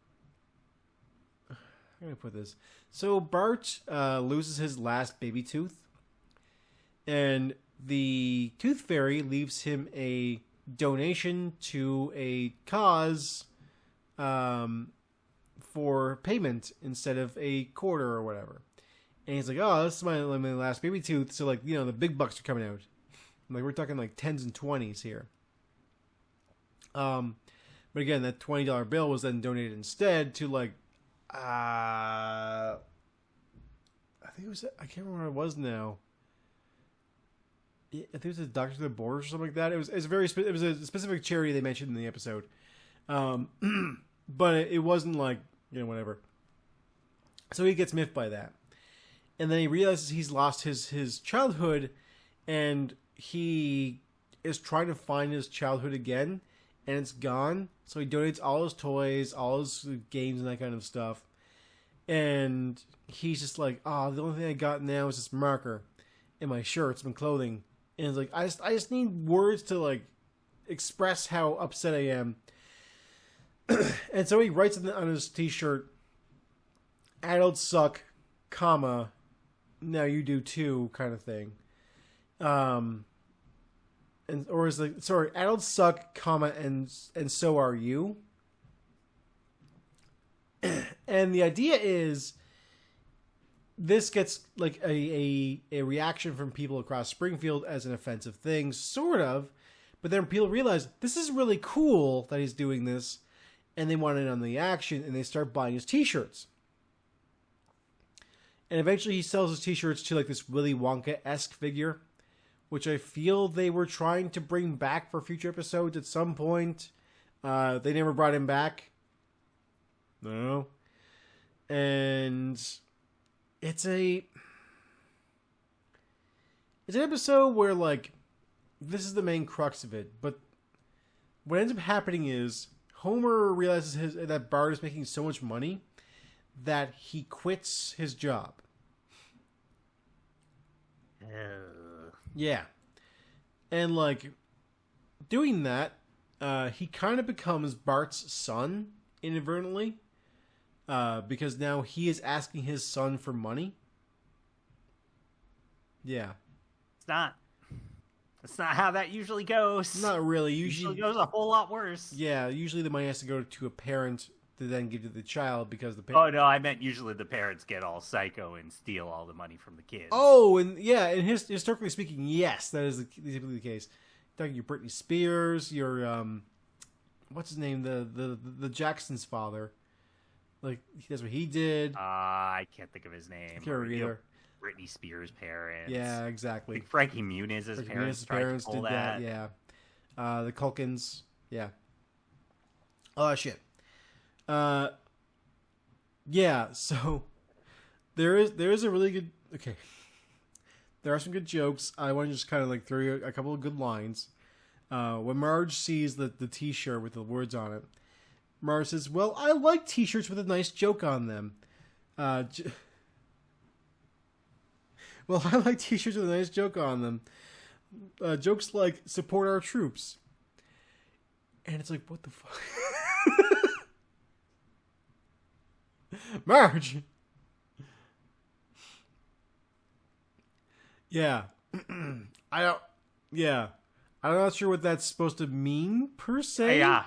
how can I put this? So Bart loses his last baby tooth, and the Tooth Fairy leaves him a donation to a cause for payment instead of a quarter or whatever. And he's like, oh, this is my last baby tooth. So, like, the big bucks are coming out. Like, we're talking like 10s and 20s here. But again, that $20 bill was then donated instead to, like, I think it was, I can't remember what it was now. I think it was a Doctor to the Borders or something like that. It was a specific charity they mentioned in the episode. But it wasn't like, whatever. So he gets miffed by that. And then he realizes he's lost his childhood, and he is trying to find his childhood again, and it's gone. So he donates all his toys, all his games, and that kind of stuff. And he's just like, oh, the only thing I got now is this marker and my shirts, my clothing. And it's like, I just need words to, like, express how upset I am. And so he writes on his t-shirt, adults suck, comma, now you do too, kind of thing. Adults suck, comma, and so are you. And the idea is, this gets like a reaction from people across Springfield as an offensive thing, sort of. But then people realize this is really cool that he's doing this, and they want in on the action, and they start buying his t-shirts. And eventually he sells his t-shirts to like this Willy Wonka-esque figure, which I feel they were trying to bring back for future episodes at some point. They never brought him back. No. And it's an episode where, like, this is the main crux of it, but what ends up happening is Homer realizes that Bart is making so much money that he quits his job. Yeah. And, like, doing that, he kind of becomes Bart's son, inadvertently, because now he is asking his son for money. Yeah. That's not how that usually goes. Not really. Usually goes a whole lot worse. Yeah, usually the money has to go to a parent to then give to the child because the parent... Oh, no, I meant usually the parents get all psycho and steal all the money from the kids. Oh, and yeah, and historically speaking, yes, that is typically the case. You're talking your Britney Spears, your, what's his name, the Jackson's father. Like, that's what he did. I can't think of his name. I can't remember either. Britney Spears' parents. Yeah, exactly. Like Frankie Muniz's parents tried to pull did that. Yeah. The Culkins. Yeah. Oh, shit. Yeah, so there is a really good... Okay. There are some good jokes. I want to just kind of like throw you a couple of good lines. When Marge sees the t-shirt with the words on it, Marge says, well, I like t-shirts with a nice joke on them. Well, I like t-shirts with a nice joke on them. Jokes like, support our troops. And it's like, what the fuck? Marge! Yeah. I'm not sure what that's supposed to mean, per se. Yeah,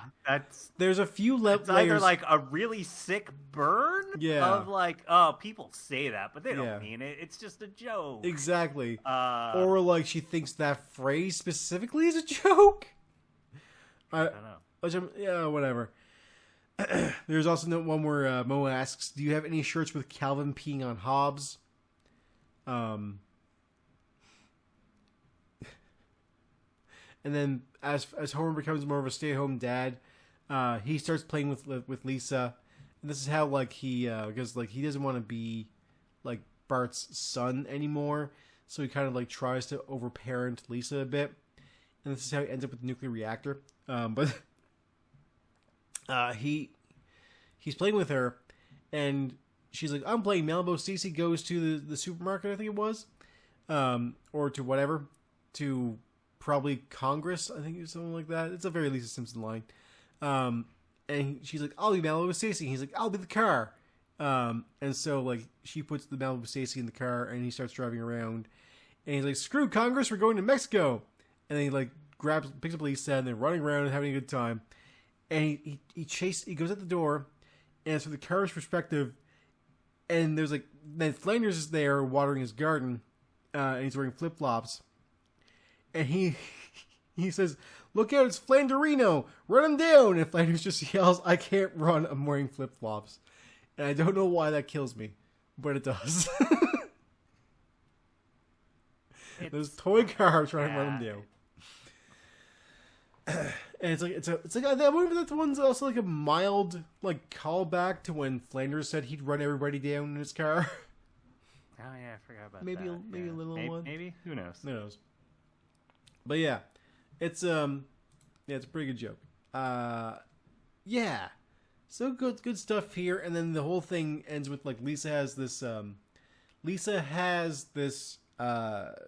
there's a few layers. Either like a really sick burn of like, oh, people say that, but they don't mean it. It's just a joke. Exactly. Or like she thinks that phrase specifically is a joke. I don't know. Whatever. There's also one where Mo asks, do you have any shirts with Calvin peeing on Hobbes? And then as Homer becomes more of a stay-at-home dad, he starts playing with Lisa. this is how like he because like he doesn't want to be like Bart's son anymore, so he kind of like tries to overparent Lisa a bit, and this is how he ends up with the nuclear reactor. But he's playing with her, and she's like, "I'm playing Malibu." Cece goes to the supermarket, I think it was, or to whatever, to probably Congress, I think, or something like that. It's a very Lisa Simpson line. And she's like, "I'll be Malibu Stacy." He's like, "I'll be the car." And so like she puts the Malibu Stacy in the car, and he starts driving around. And he's like, "Screw Congress, we're going to Mexico." And then he like picks up Lisa, and they're running around and having a good time. And he goes at the door, and it's from the car's perspective. And there's like, then Flanders is there watering his garden, and he's wearing flip flops. And he says, "Look out, it's Flanderino! Run him down!" And Flanders just yells, "I can't run, I'm wearing flip-flops." And I don't know why that kills me, but it does. There's toy car trying to run him down. And it's like that movie. That one's also like a mild like callback to when Flanders said he'd run everybody down in his car. Oh yeah, I forgot about maybe that. Maybe a little one. Maybe who knows? Who knows? But yeah, it's it's a pretty good joke. Yeah, so good stuff here. And then the whole thing ends with like Lisa has this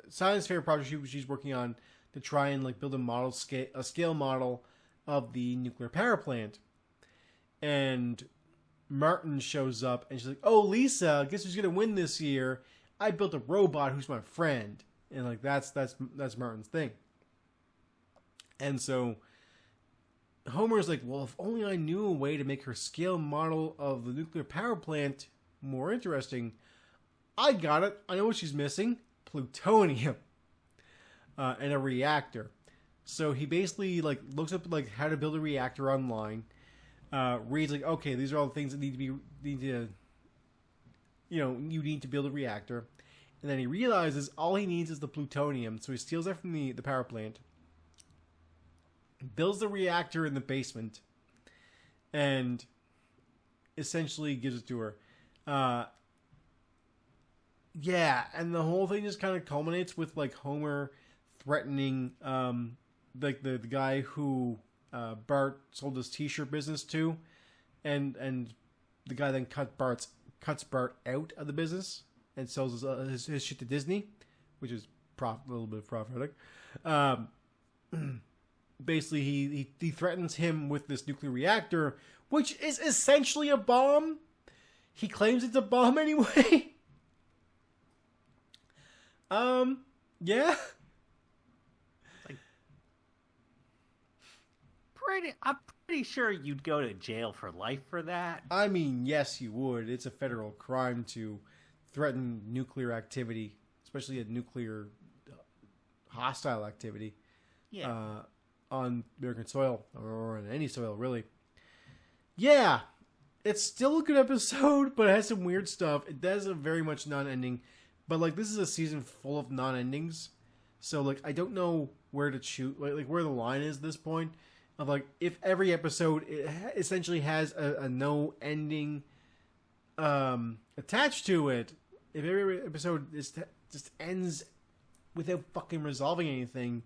science fair project she's working on to try and like build a scale model of the nuclear power plant. And Martin shows up, and she's like, "Oh, Lisa, guess who's gonna win this year? I built a robot who's my friend." And like that's Martin's thing. And so Homer's like, "Well, if only I knew a way to make her scale model of the nuclear power plant more interesting. I got it. I know what she's missing: plutonium and a reactor." So he basically like looks up like how to build a reactor online. Reads like, okay, these are all the things that you need to build a reactor. And then he realizes all he needs is the plutonium, so he steals that from the power plant, builds the reactor in the basement, and essentially gives it to her. Yeah, and the whole thing just kind of culminates with like Homer threatening like the guy who Bart sold his t-shirt business to, and the guy then cuts Bart out of the business and sells his shit to Disney, which is a little bit prophetic. Basically, he threatens him with this nuclear reactor, which is essentially a bomb. He claims it's a bomb anyway. Yeah. I'm pretty sure you'd go to jail for life for that. I mean, yes, you would. It's a federal crime to threaten nuclear activity, especially a nuclear hostile activity. Yeah. On American soil, or on any soil, really. Yeah, it's still a good episode, but it has some weird stuff. It does a very much non-ending, but like this is a season full of non-endings, so like I don't know where to choose, like where the line is at this point. Of like, if every episode essentially has a no ending attached to it, if every episode just ends without fucking resolving anything,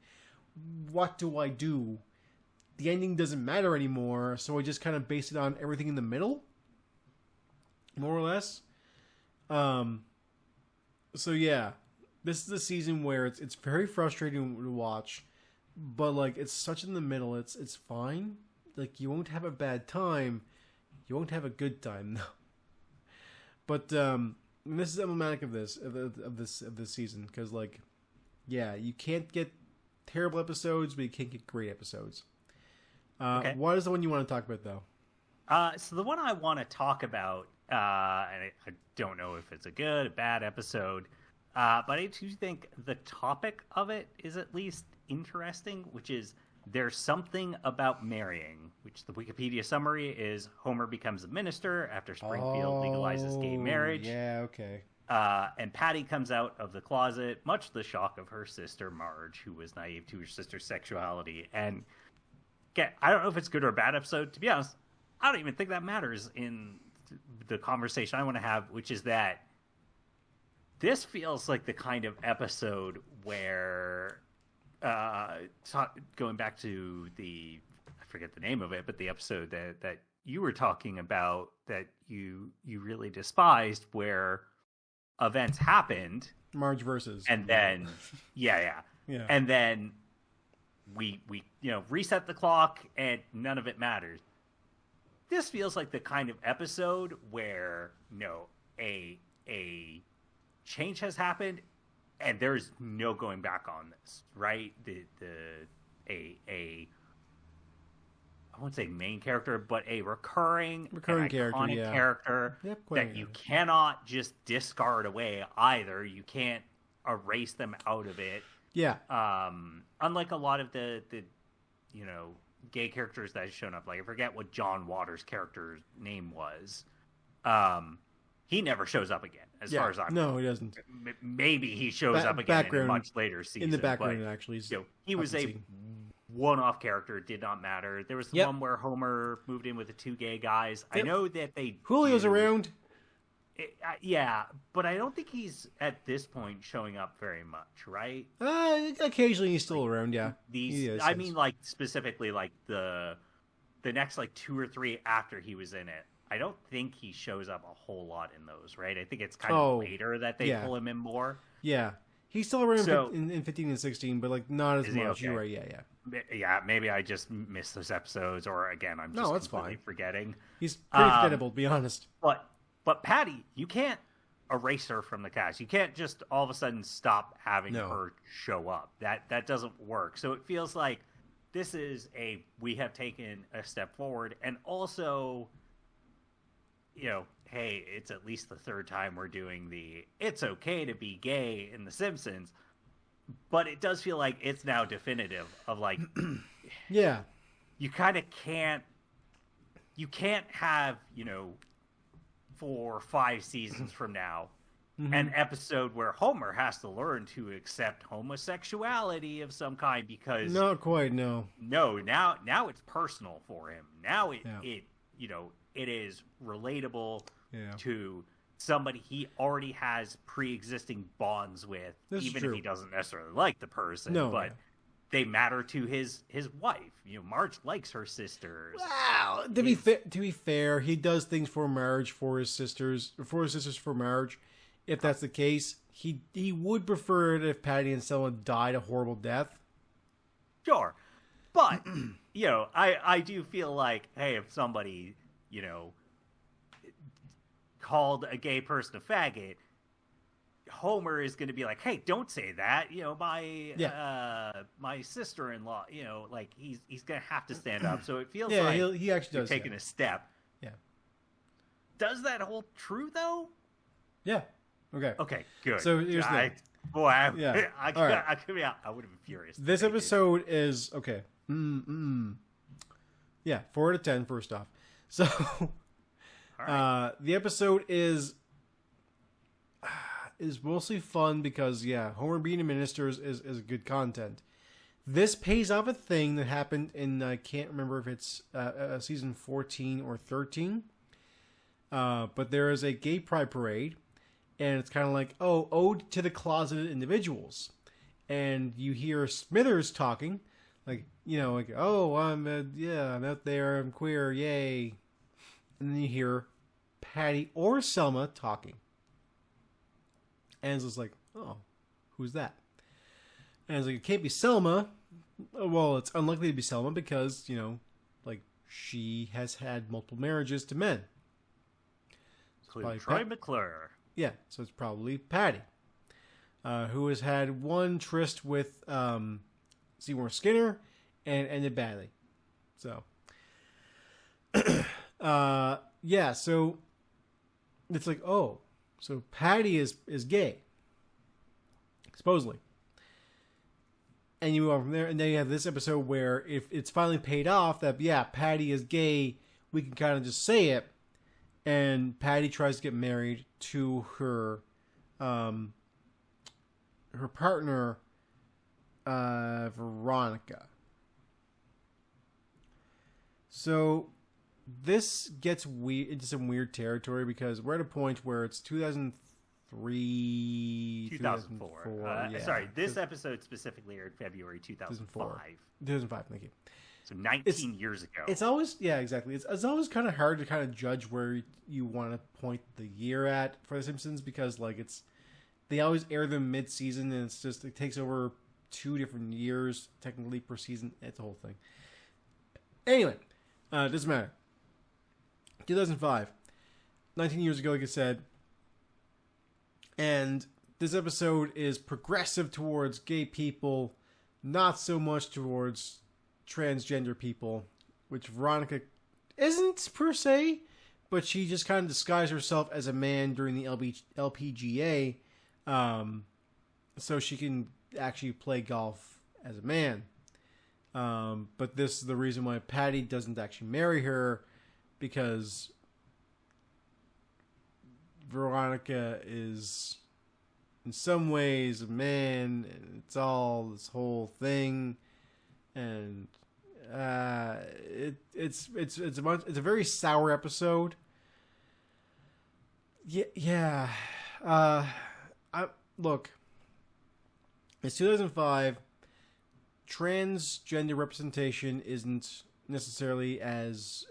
what do I do? The ending doesn't matter anymore, so I just kind of base it on everything in the middle, more or less. So yeah, this is a season where it's very frustrating to watch. But like it's such in the middle, it's fine. Like you won't have a bad time, you won't have a good time though. But this is emblematic of this season, because like, yeah, you can't get terrible episodes, but you can't get great episodes. Okay. What is the one you want to talk about though? So the one I want to talk about, and I don't know if it's a good, a bad episode, but I do think the topic of it is at least interesting, which is There's Something About Marrying, which the Wikipedia summary is Homer becomes a minister after Springfield legalizes gay marriage. Yeah, okay. And Patty comes out of the closet, much to the shock of her sister Marge, who was naive to her sister's sexuality. And again, I don't know if it's a good or a bad episode. To be honest, I don't even think that matters in the conversation I want to have, which is that this feels like the kind of episode where, going back to I forget the name of it, but the episode that you were talking about that you really despised, where events happened, Marge versus, and then yeah, and then we reset the clock and none of it matters. This feels like the kind of episode where a change has happened and there's no going back on this, right? I won't say main character, but a recurring character, character that you cannot just discard away either. You can't erase them out of it. Yeah. Unlike a lot of the gay characters that have shown up, like I forget what John Waters' character's name was. He never shows up again, as far as I'm No, he doesn't. Maybe he shows up again in a much later season. In the background, actually. He was a one-off character. It did not matter. There was the one where Homer moved in with the two gay guys. I know that Julio's around. But I don't think he's, at this point, showing up very much, right? Occasionally he's still around, yeah. I mean, like, specifically, like, the next, like, 2 or 3 after he was in it. I don't think he shows up a whole lot in those, right? I think it's kind of later that they pull him in more. Yeah. He's still around in 15 and 16, but, like, not as much. Okay? You're right, yeah. Yeah, maybe I just missed those episodes, or, again, I'm just completely forgetting. He's pretty forgettable, to be honest. But Patty, you can't erase her from the cast. You can't just all of a sudden stop having her show up. That doesn't work. So it feels like this is we have taken a step forward, and also, hey, it's at least the 3rd time we're doing it's okay to be gay in The Simpsons, but it does feel like it's now definitive of like, yeah, you kind of can't have, 4 or 5 seasons from now, an episode where Homer has to learn to accept homosexuality of some kind, because not quite, no, now it's personal for him. Now it is relatable to somebody he already has pre-existing bonds with, even if he doesn't necessarily like the person. They matter to his wife. Marge likes her sisters. Wow. To be fair, he does things for marriage for his sisters for marriage. If that's the case, he would prefer it if Patty and Selma died a horrible death. Sure, but I do feel like, hey, if somebody called a gay person a faggot, Homer is going to be like, hey, don't say that. My sister-in-law, like he's going to have to stand up. So it feels like he actually does taking a step. Yeah. Does that hold true though? Yeah. Okay. Okay. Good. So here's the thing. I would have been furious. This episode is okay. Yeah, 4 out of 10. First off, so the episode is mostly fun because Homer being a minister is good content. This pays off a thing that happened in, I can't remember if it's season 14 or 13, but there is a gay pride parade, and it's kind of like, ode to the closeted individuals, and you hear Smithers talking, like I'm out there, I'm queer, yay, and then you hear Patty or Selma talking. And it's just like, oh, who's that? And it's like, it can't be Selma. Well, it's unlikely to be Selma because, she has had multiple marriages to men. Troy McClure. Yeah, so it's probably Patty, who has had one tryst with Seymour Skinner and ended badly. So, so it's like, oh, so Patty is gay, supposedly. And you move on from there, and then you have this episode where if it's finally paid off that, Patty is gay, we can kind of just say it, and Patty tries to get married to her partner, Veronica. So this gets into some weird territory because we're at a point where it's 2003, 2004. Sorry, this episode specifically aired February 2005. 2005, thank you. So 19 years ago. It's always, yeah, exactly. It's always kind of hard to kind of judge where you want to point the year at for The Simpsons because, like, they always air them mid-season and it takes over 2 different years, technically, per season. It's a whole thing. Anyway, it doesn't matter. 2005. 19 years ago, like I said. And this episode is progressive towards gay people, not so much towards transgender people, which Veronica isn't per se, but she just kind of disguised herself as a man during the LPGA, so she can actually play golf as a man. But this is the reason why Patty doesn't actually marry her, because Veronica is in some ways a man, and it's all this whole thing, and it's a very sour episode. Yeah. Look, it's 2005. Transgender representation isn't necessarily as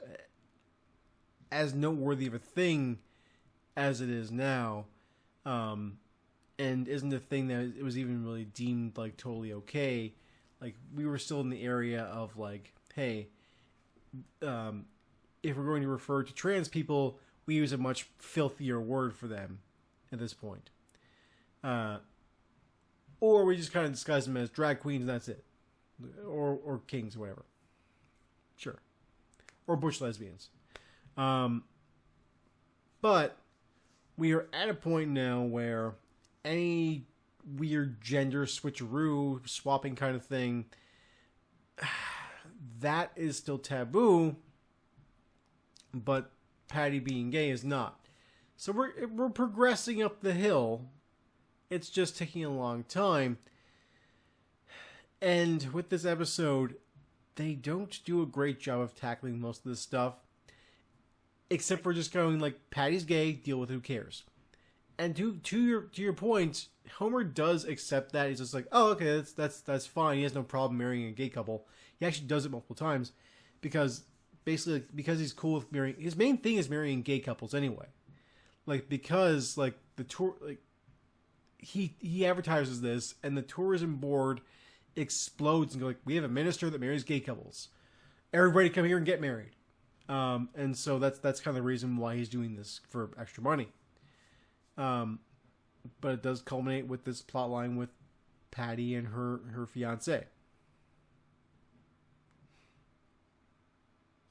noteworthy of a thing as it is now, and isn't a thing that it was even really deemed like totally okay. Like, we were still in the area of like, hey, if we're going to refer to trans people, we use a much filthier word for them at this point, or we just kind of disguise them as drag queens and that's it. Or kings or whatever. Sure. Or butch lesbians. But we are at a point now where any weird gender switcheroo, swapping kind of thing, that is still taboo, but Patty being gay is not. So we're progressing up the hill. It's just taking a long time. And with this episode, they don't do a great job of tackling most of this stuff. Except for just going like, Patty's gay, deal with it, who cares? And to your point, Homer does accept that. He's just like, oh, okay, that's fine. He has no problem marrying a gay couple. He actually does it multiple times because basically because he's cool with marrying. His main thing is marrying gay couples anyway. Like, because like the tour, like he advertises this, and the tourism board explodes and go like, we have a minister that marries gay couples. Everybody come here and get married. And so that's kind of the reason why he's doing this, for extra money. But it does culminate with this plot line with Patty and her fiance.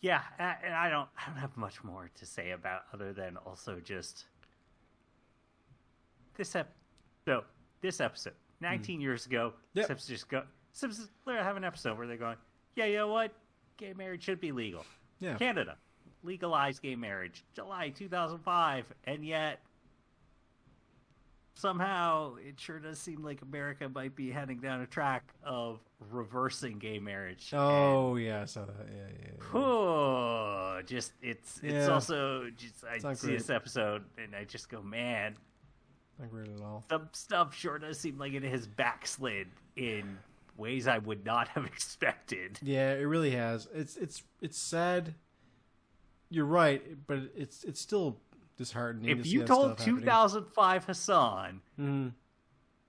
Yeah, and I don't have much more to say about other than also just this episode 19 years ago. Yep. Simpsons literally have an episode where they're going, yeah, you know what? Gay marriage should be legal. Yeah. Canada legalized gay marriage July 2005, and yet somehow it sure does seem like America might be heading down a track of reversing gay marriage. Oh, yeah, I saw that. Yeah. Oh, just it's also just I see this episode and I just go, man, not great at all. some stuff sure does seem like it has backslid in ways I would not have expected. Yeah, it really has. It's sad. You're right, but it's still disheartening. If you told 2005 Hassan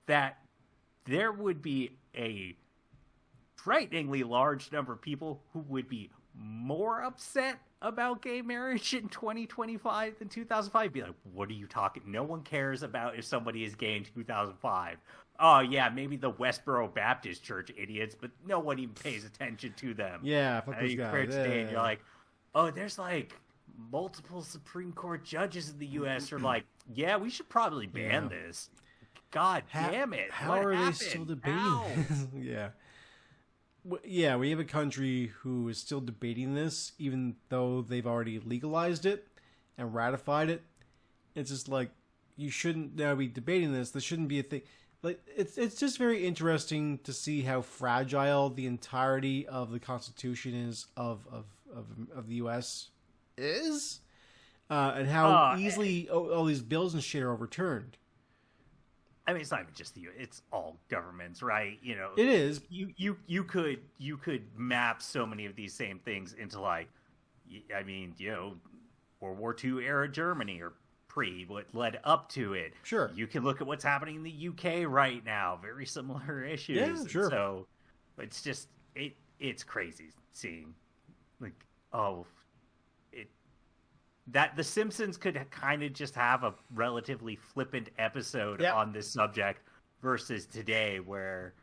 that there would be a frighteningly large number of people who would be more upset about gay marriage in 2025 than 2005, be like, what are you talking? No one cares about if somebody is gay in 2005. Oh, yeah, maybe the Westboro Baptist Church idiots, but no one even pays attention to them. Yeah, fuck those guys. And you're like, oh, there's like multiple Supreme Court judges in the U.S. are like, yeah, we should probably ban this. God damn it. How are they still debating this? Yeah. Yeah, we have a country who is still debating this, even though they've already legalized it and ratified it. It's just like, you shouldn't now be debating this. This shouldn't be a thing. Like, it's just very interesting to see how fragile the entirety of the Constitution is of the U.S. is, and how easily all these bills and shit are overturned. I mean, it's not even just it's all governments, right? You know, it is. You could map so many of these same things into like, I mean, you know, World War II era Germany or what led up to it. Sure. You can look at what's happening in the UK right now. Very similar issues. Yeah, sure. So it's just it's crazy seeing like that The Simpsons could kind of just have a relatively flippant episode on this subject versus today where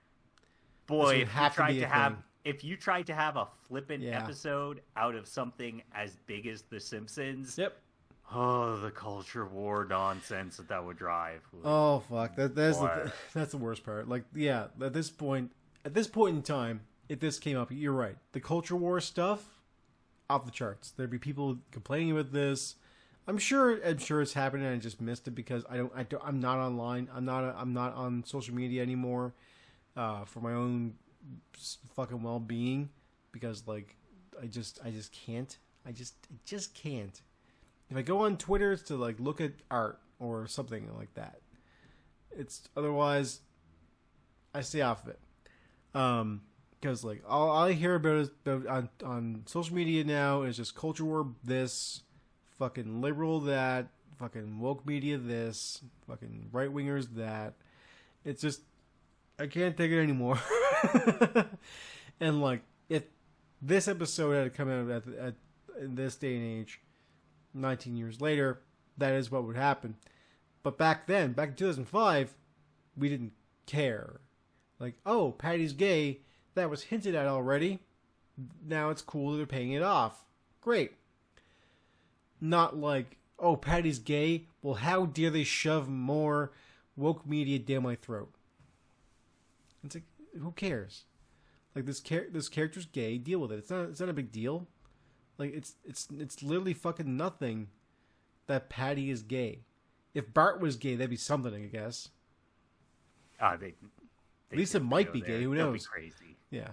boy, if you tried to have a flippant episode out of something as big as The Simpsons, oh, the culture war nonsense that would drive. Oh fuck, that's the worst part. Like, yeah, at this point in time, if this came up, you're right. The culture war stuff, off the charts. There'd be people complaining about this. I'm sure it's happening. And I just missed it because I'm not online. I'm not on social media anymore for my own fucking well-being because like I just can't. I just can't. If I go on Twitter, it's to like look at art or something like that. It's otherwise I stay off of it. Because like all I hear about is on social media now is just culture war this, fucking liberal that, fucking woke media this, fucking right wingers that. It's just I can't take it anymore. And like if this episode had come out at in this day and age, 19 years later, that is what would happen. But back then, back in 2005, we didn't care. Like, oh, Patty's gay. That was hinted at already. Now it's cool that they're paying it off. Great. Not like, oh, Patty's gay. Well, how dare they shove more woke media down my throat? It's like, who cares? Like this character's gay. Deal with it. It's not a big deal. Like it's literally fucking nothing that Patty is gay. If Bart was gay, that'd be something, I guess. Lisa might be gay. Who knows? Be crazy. Yeah.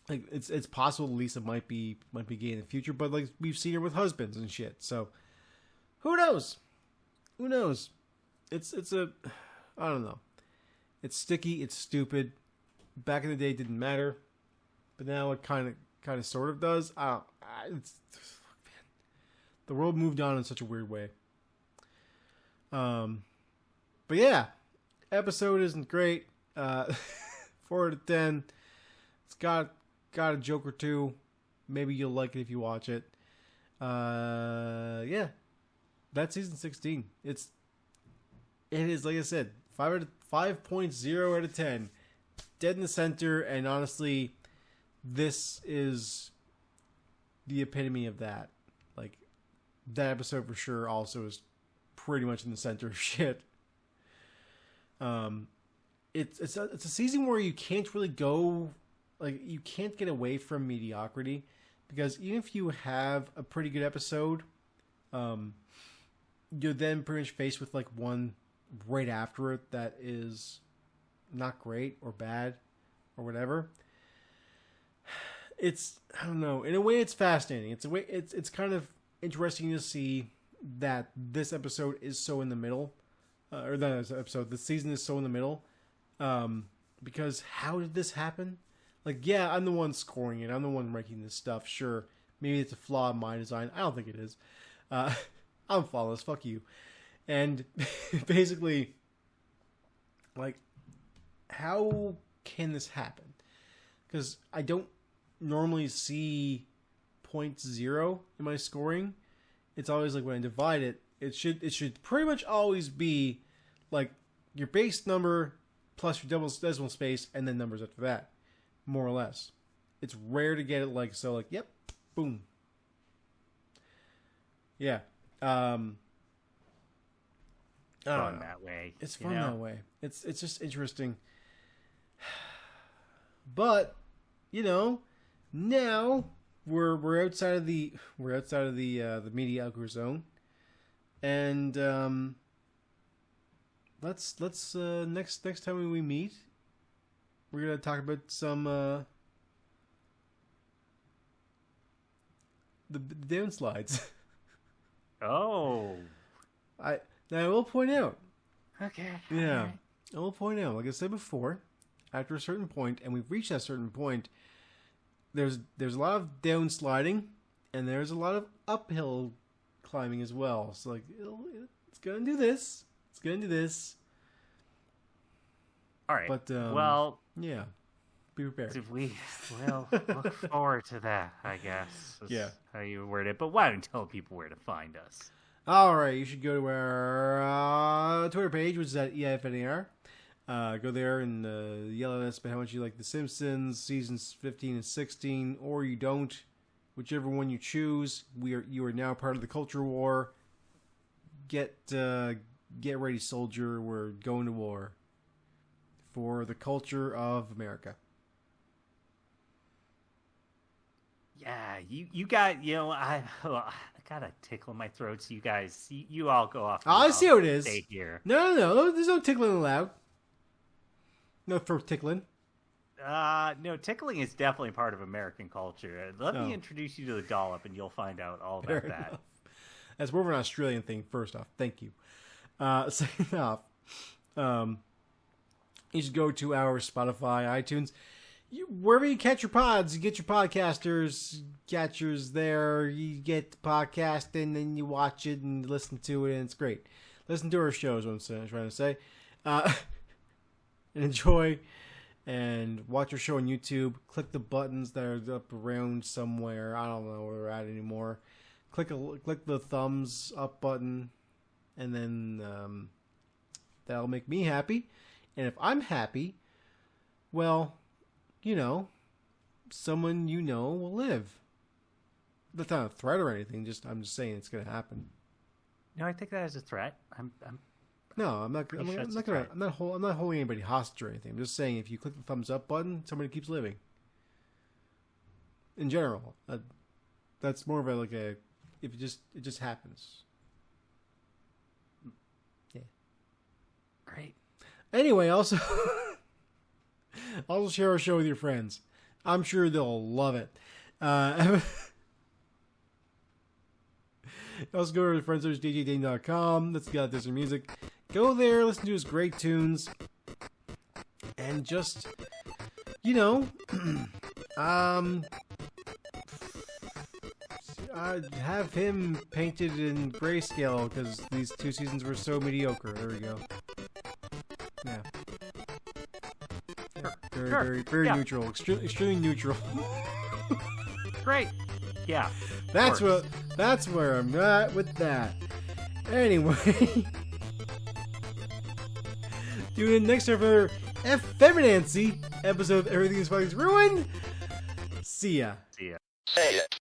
Like it's possible Lisa might be gay in the future, but like we've seen her with husbands and shit. So who knows? Who knows? It's I don't know. It's sticky. It's stupid. Back in the day, it didn't matter, but now it kind of sort of does. Man, the world moved on in such a weird way. But yeah, episode isn't great. 4 out of 10. It's got a joke or two. Maybe you'll like it if you watch it. Yeah, that's season 16. It is like I said, 5.0 out of 10. Dead in the center, and honestly, this is the epitome of that. Like, that episode for sure also is pretty much in the center of shit. It's a season where you can't really go, like, you can't get away from mediocrity, because even if you have a pretty good episode, you're then pretty much faced with like one right after it that is not great or bad or whatever. I don't know. In a way, it's fascinating. It's kind of interesting to see that this episode is so in the middle, or that episode, the season is so in the middle, because how did this happen? Like, yeah, I'm the one scoring it. I'm the one ranking this stuff. Sure, maybe it's a flaw in my design. I don't think it is. I'm flawless. Fuck you. And basically, like, how can this happen? Because I don't normally see 0.0 in my scoring. It's always like when I divide it, it should pretty much always be like your base number plus your decimal space and then numbers after that, more or less. It's rare to get it like so. Like, yep, boom. Yeah. Fun that way. It's fun that way. It's just interesting. But, you know, now we're outside of the mediocre zone, and let's next time we meet, we're gonna talk about some the downslides. Oh. Now I will point out. Okay. Yeah. Right. I will point out, like I said before, after a certain point, and we've reached that certain point, there's a lot of downsliding, and there's a lot of uphill climbing as well. So like it's gonna do this. It's gonna do this. All right. But well, yeah. Be prepared. We will look forward to that, I guess. That's how you word it. But why don't you tell people where to find us? All right, you should go to our Twitter page, which is at EIFNAR. Go there and yell at us about how much you like The Simpsons seasons 15 and 16, or you don't. Whichever one you choose, you are now part of the culture war. Get ready, soldier. We're going to war for the culture of America. Yeah, you got, I got a tickle in my throat, so you guys, you all go off. I see how it is. Stay here. No, there's no tickling allowed. No throat tickling. No, tickling is definitely part of American culture. Let me introduce you to the dollop, and you'll find out all about that. Enough. That's more of an Australian thing, first off. Thank you. Second off, you should go to our Spotify, iTunes, wherever you catch your pods. You get your catchers there. You get the podcast, and then you watch it and listen to it, and it's great. Listen to our show is what I'm trying to say. And enjoy and watch our show on YouTube. Click the buttons that are up around somewhere. I don't know where they're at anymore. Click the thumbs up button, and then that'll make me happy. And if I'm happy, well, someone will live. That's not a threat or anything. I'm just saying it's going to happen. No, I take that as a threat. No, I'm not holding anybody hostage or anything. I'm just saying if you click the thumbs up button, somebody keeps living. In general, that's more of if it just happens. Yeah. Great. Anyway, also share our show with your friends. I'm sure they'll love it. Also go to friendsdjdane.com. That's got Disney music. Go there, listen to his great tunes, and just have him painted in grayscale because these 2 seasons were so mediocre. There we go. Yeah. Very neutral. Extremely neutral. Great. Yeah. That's where I'm at with that. Anyway. Tune in next time for another Effeminancy episode of Everything is Fucking Ruined. See ya. See ya. Say it.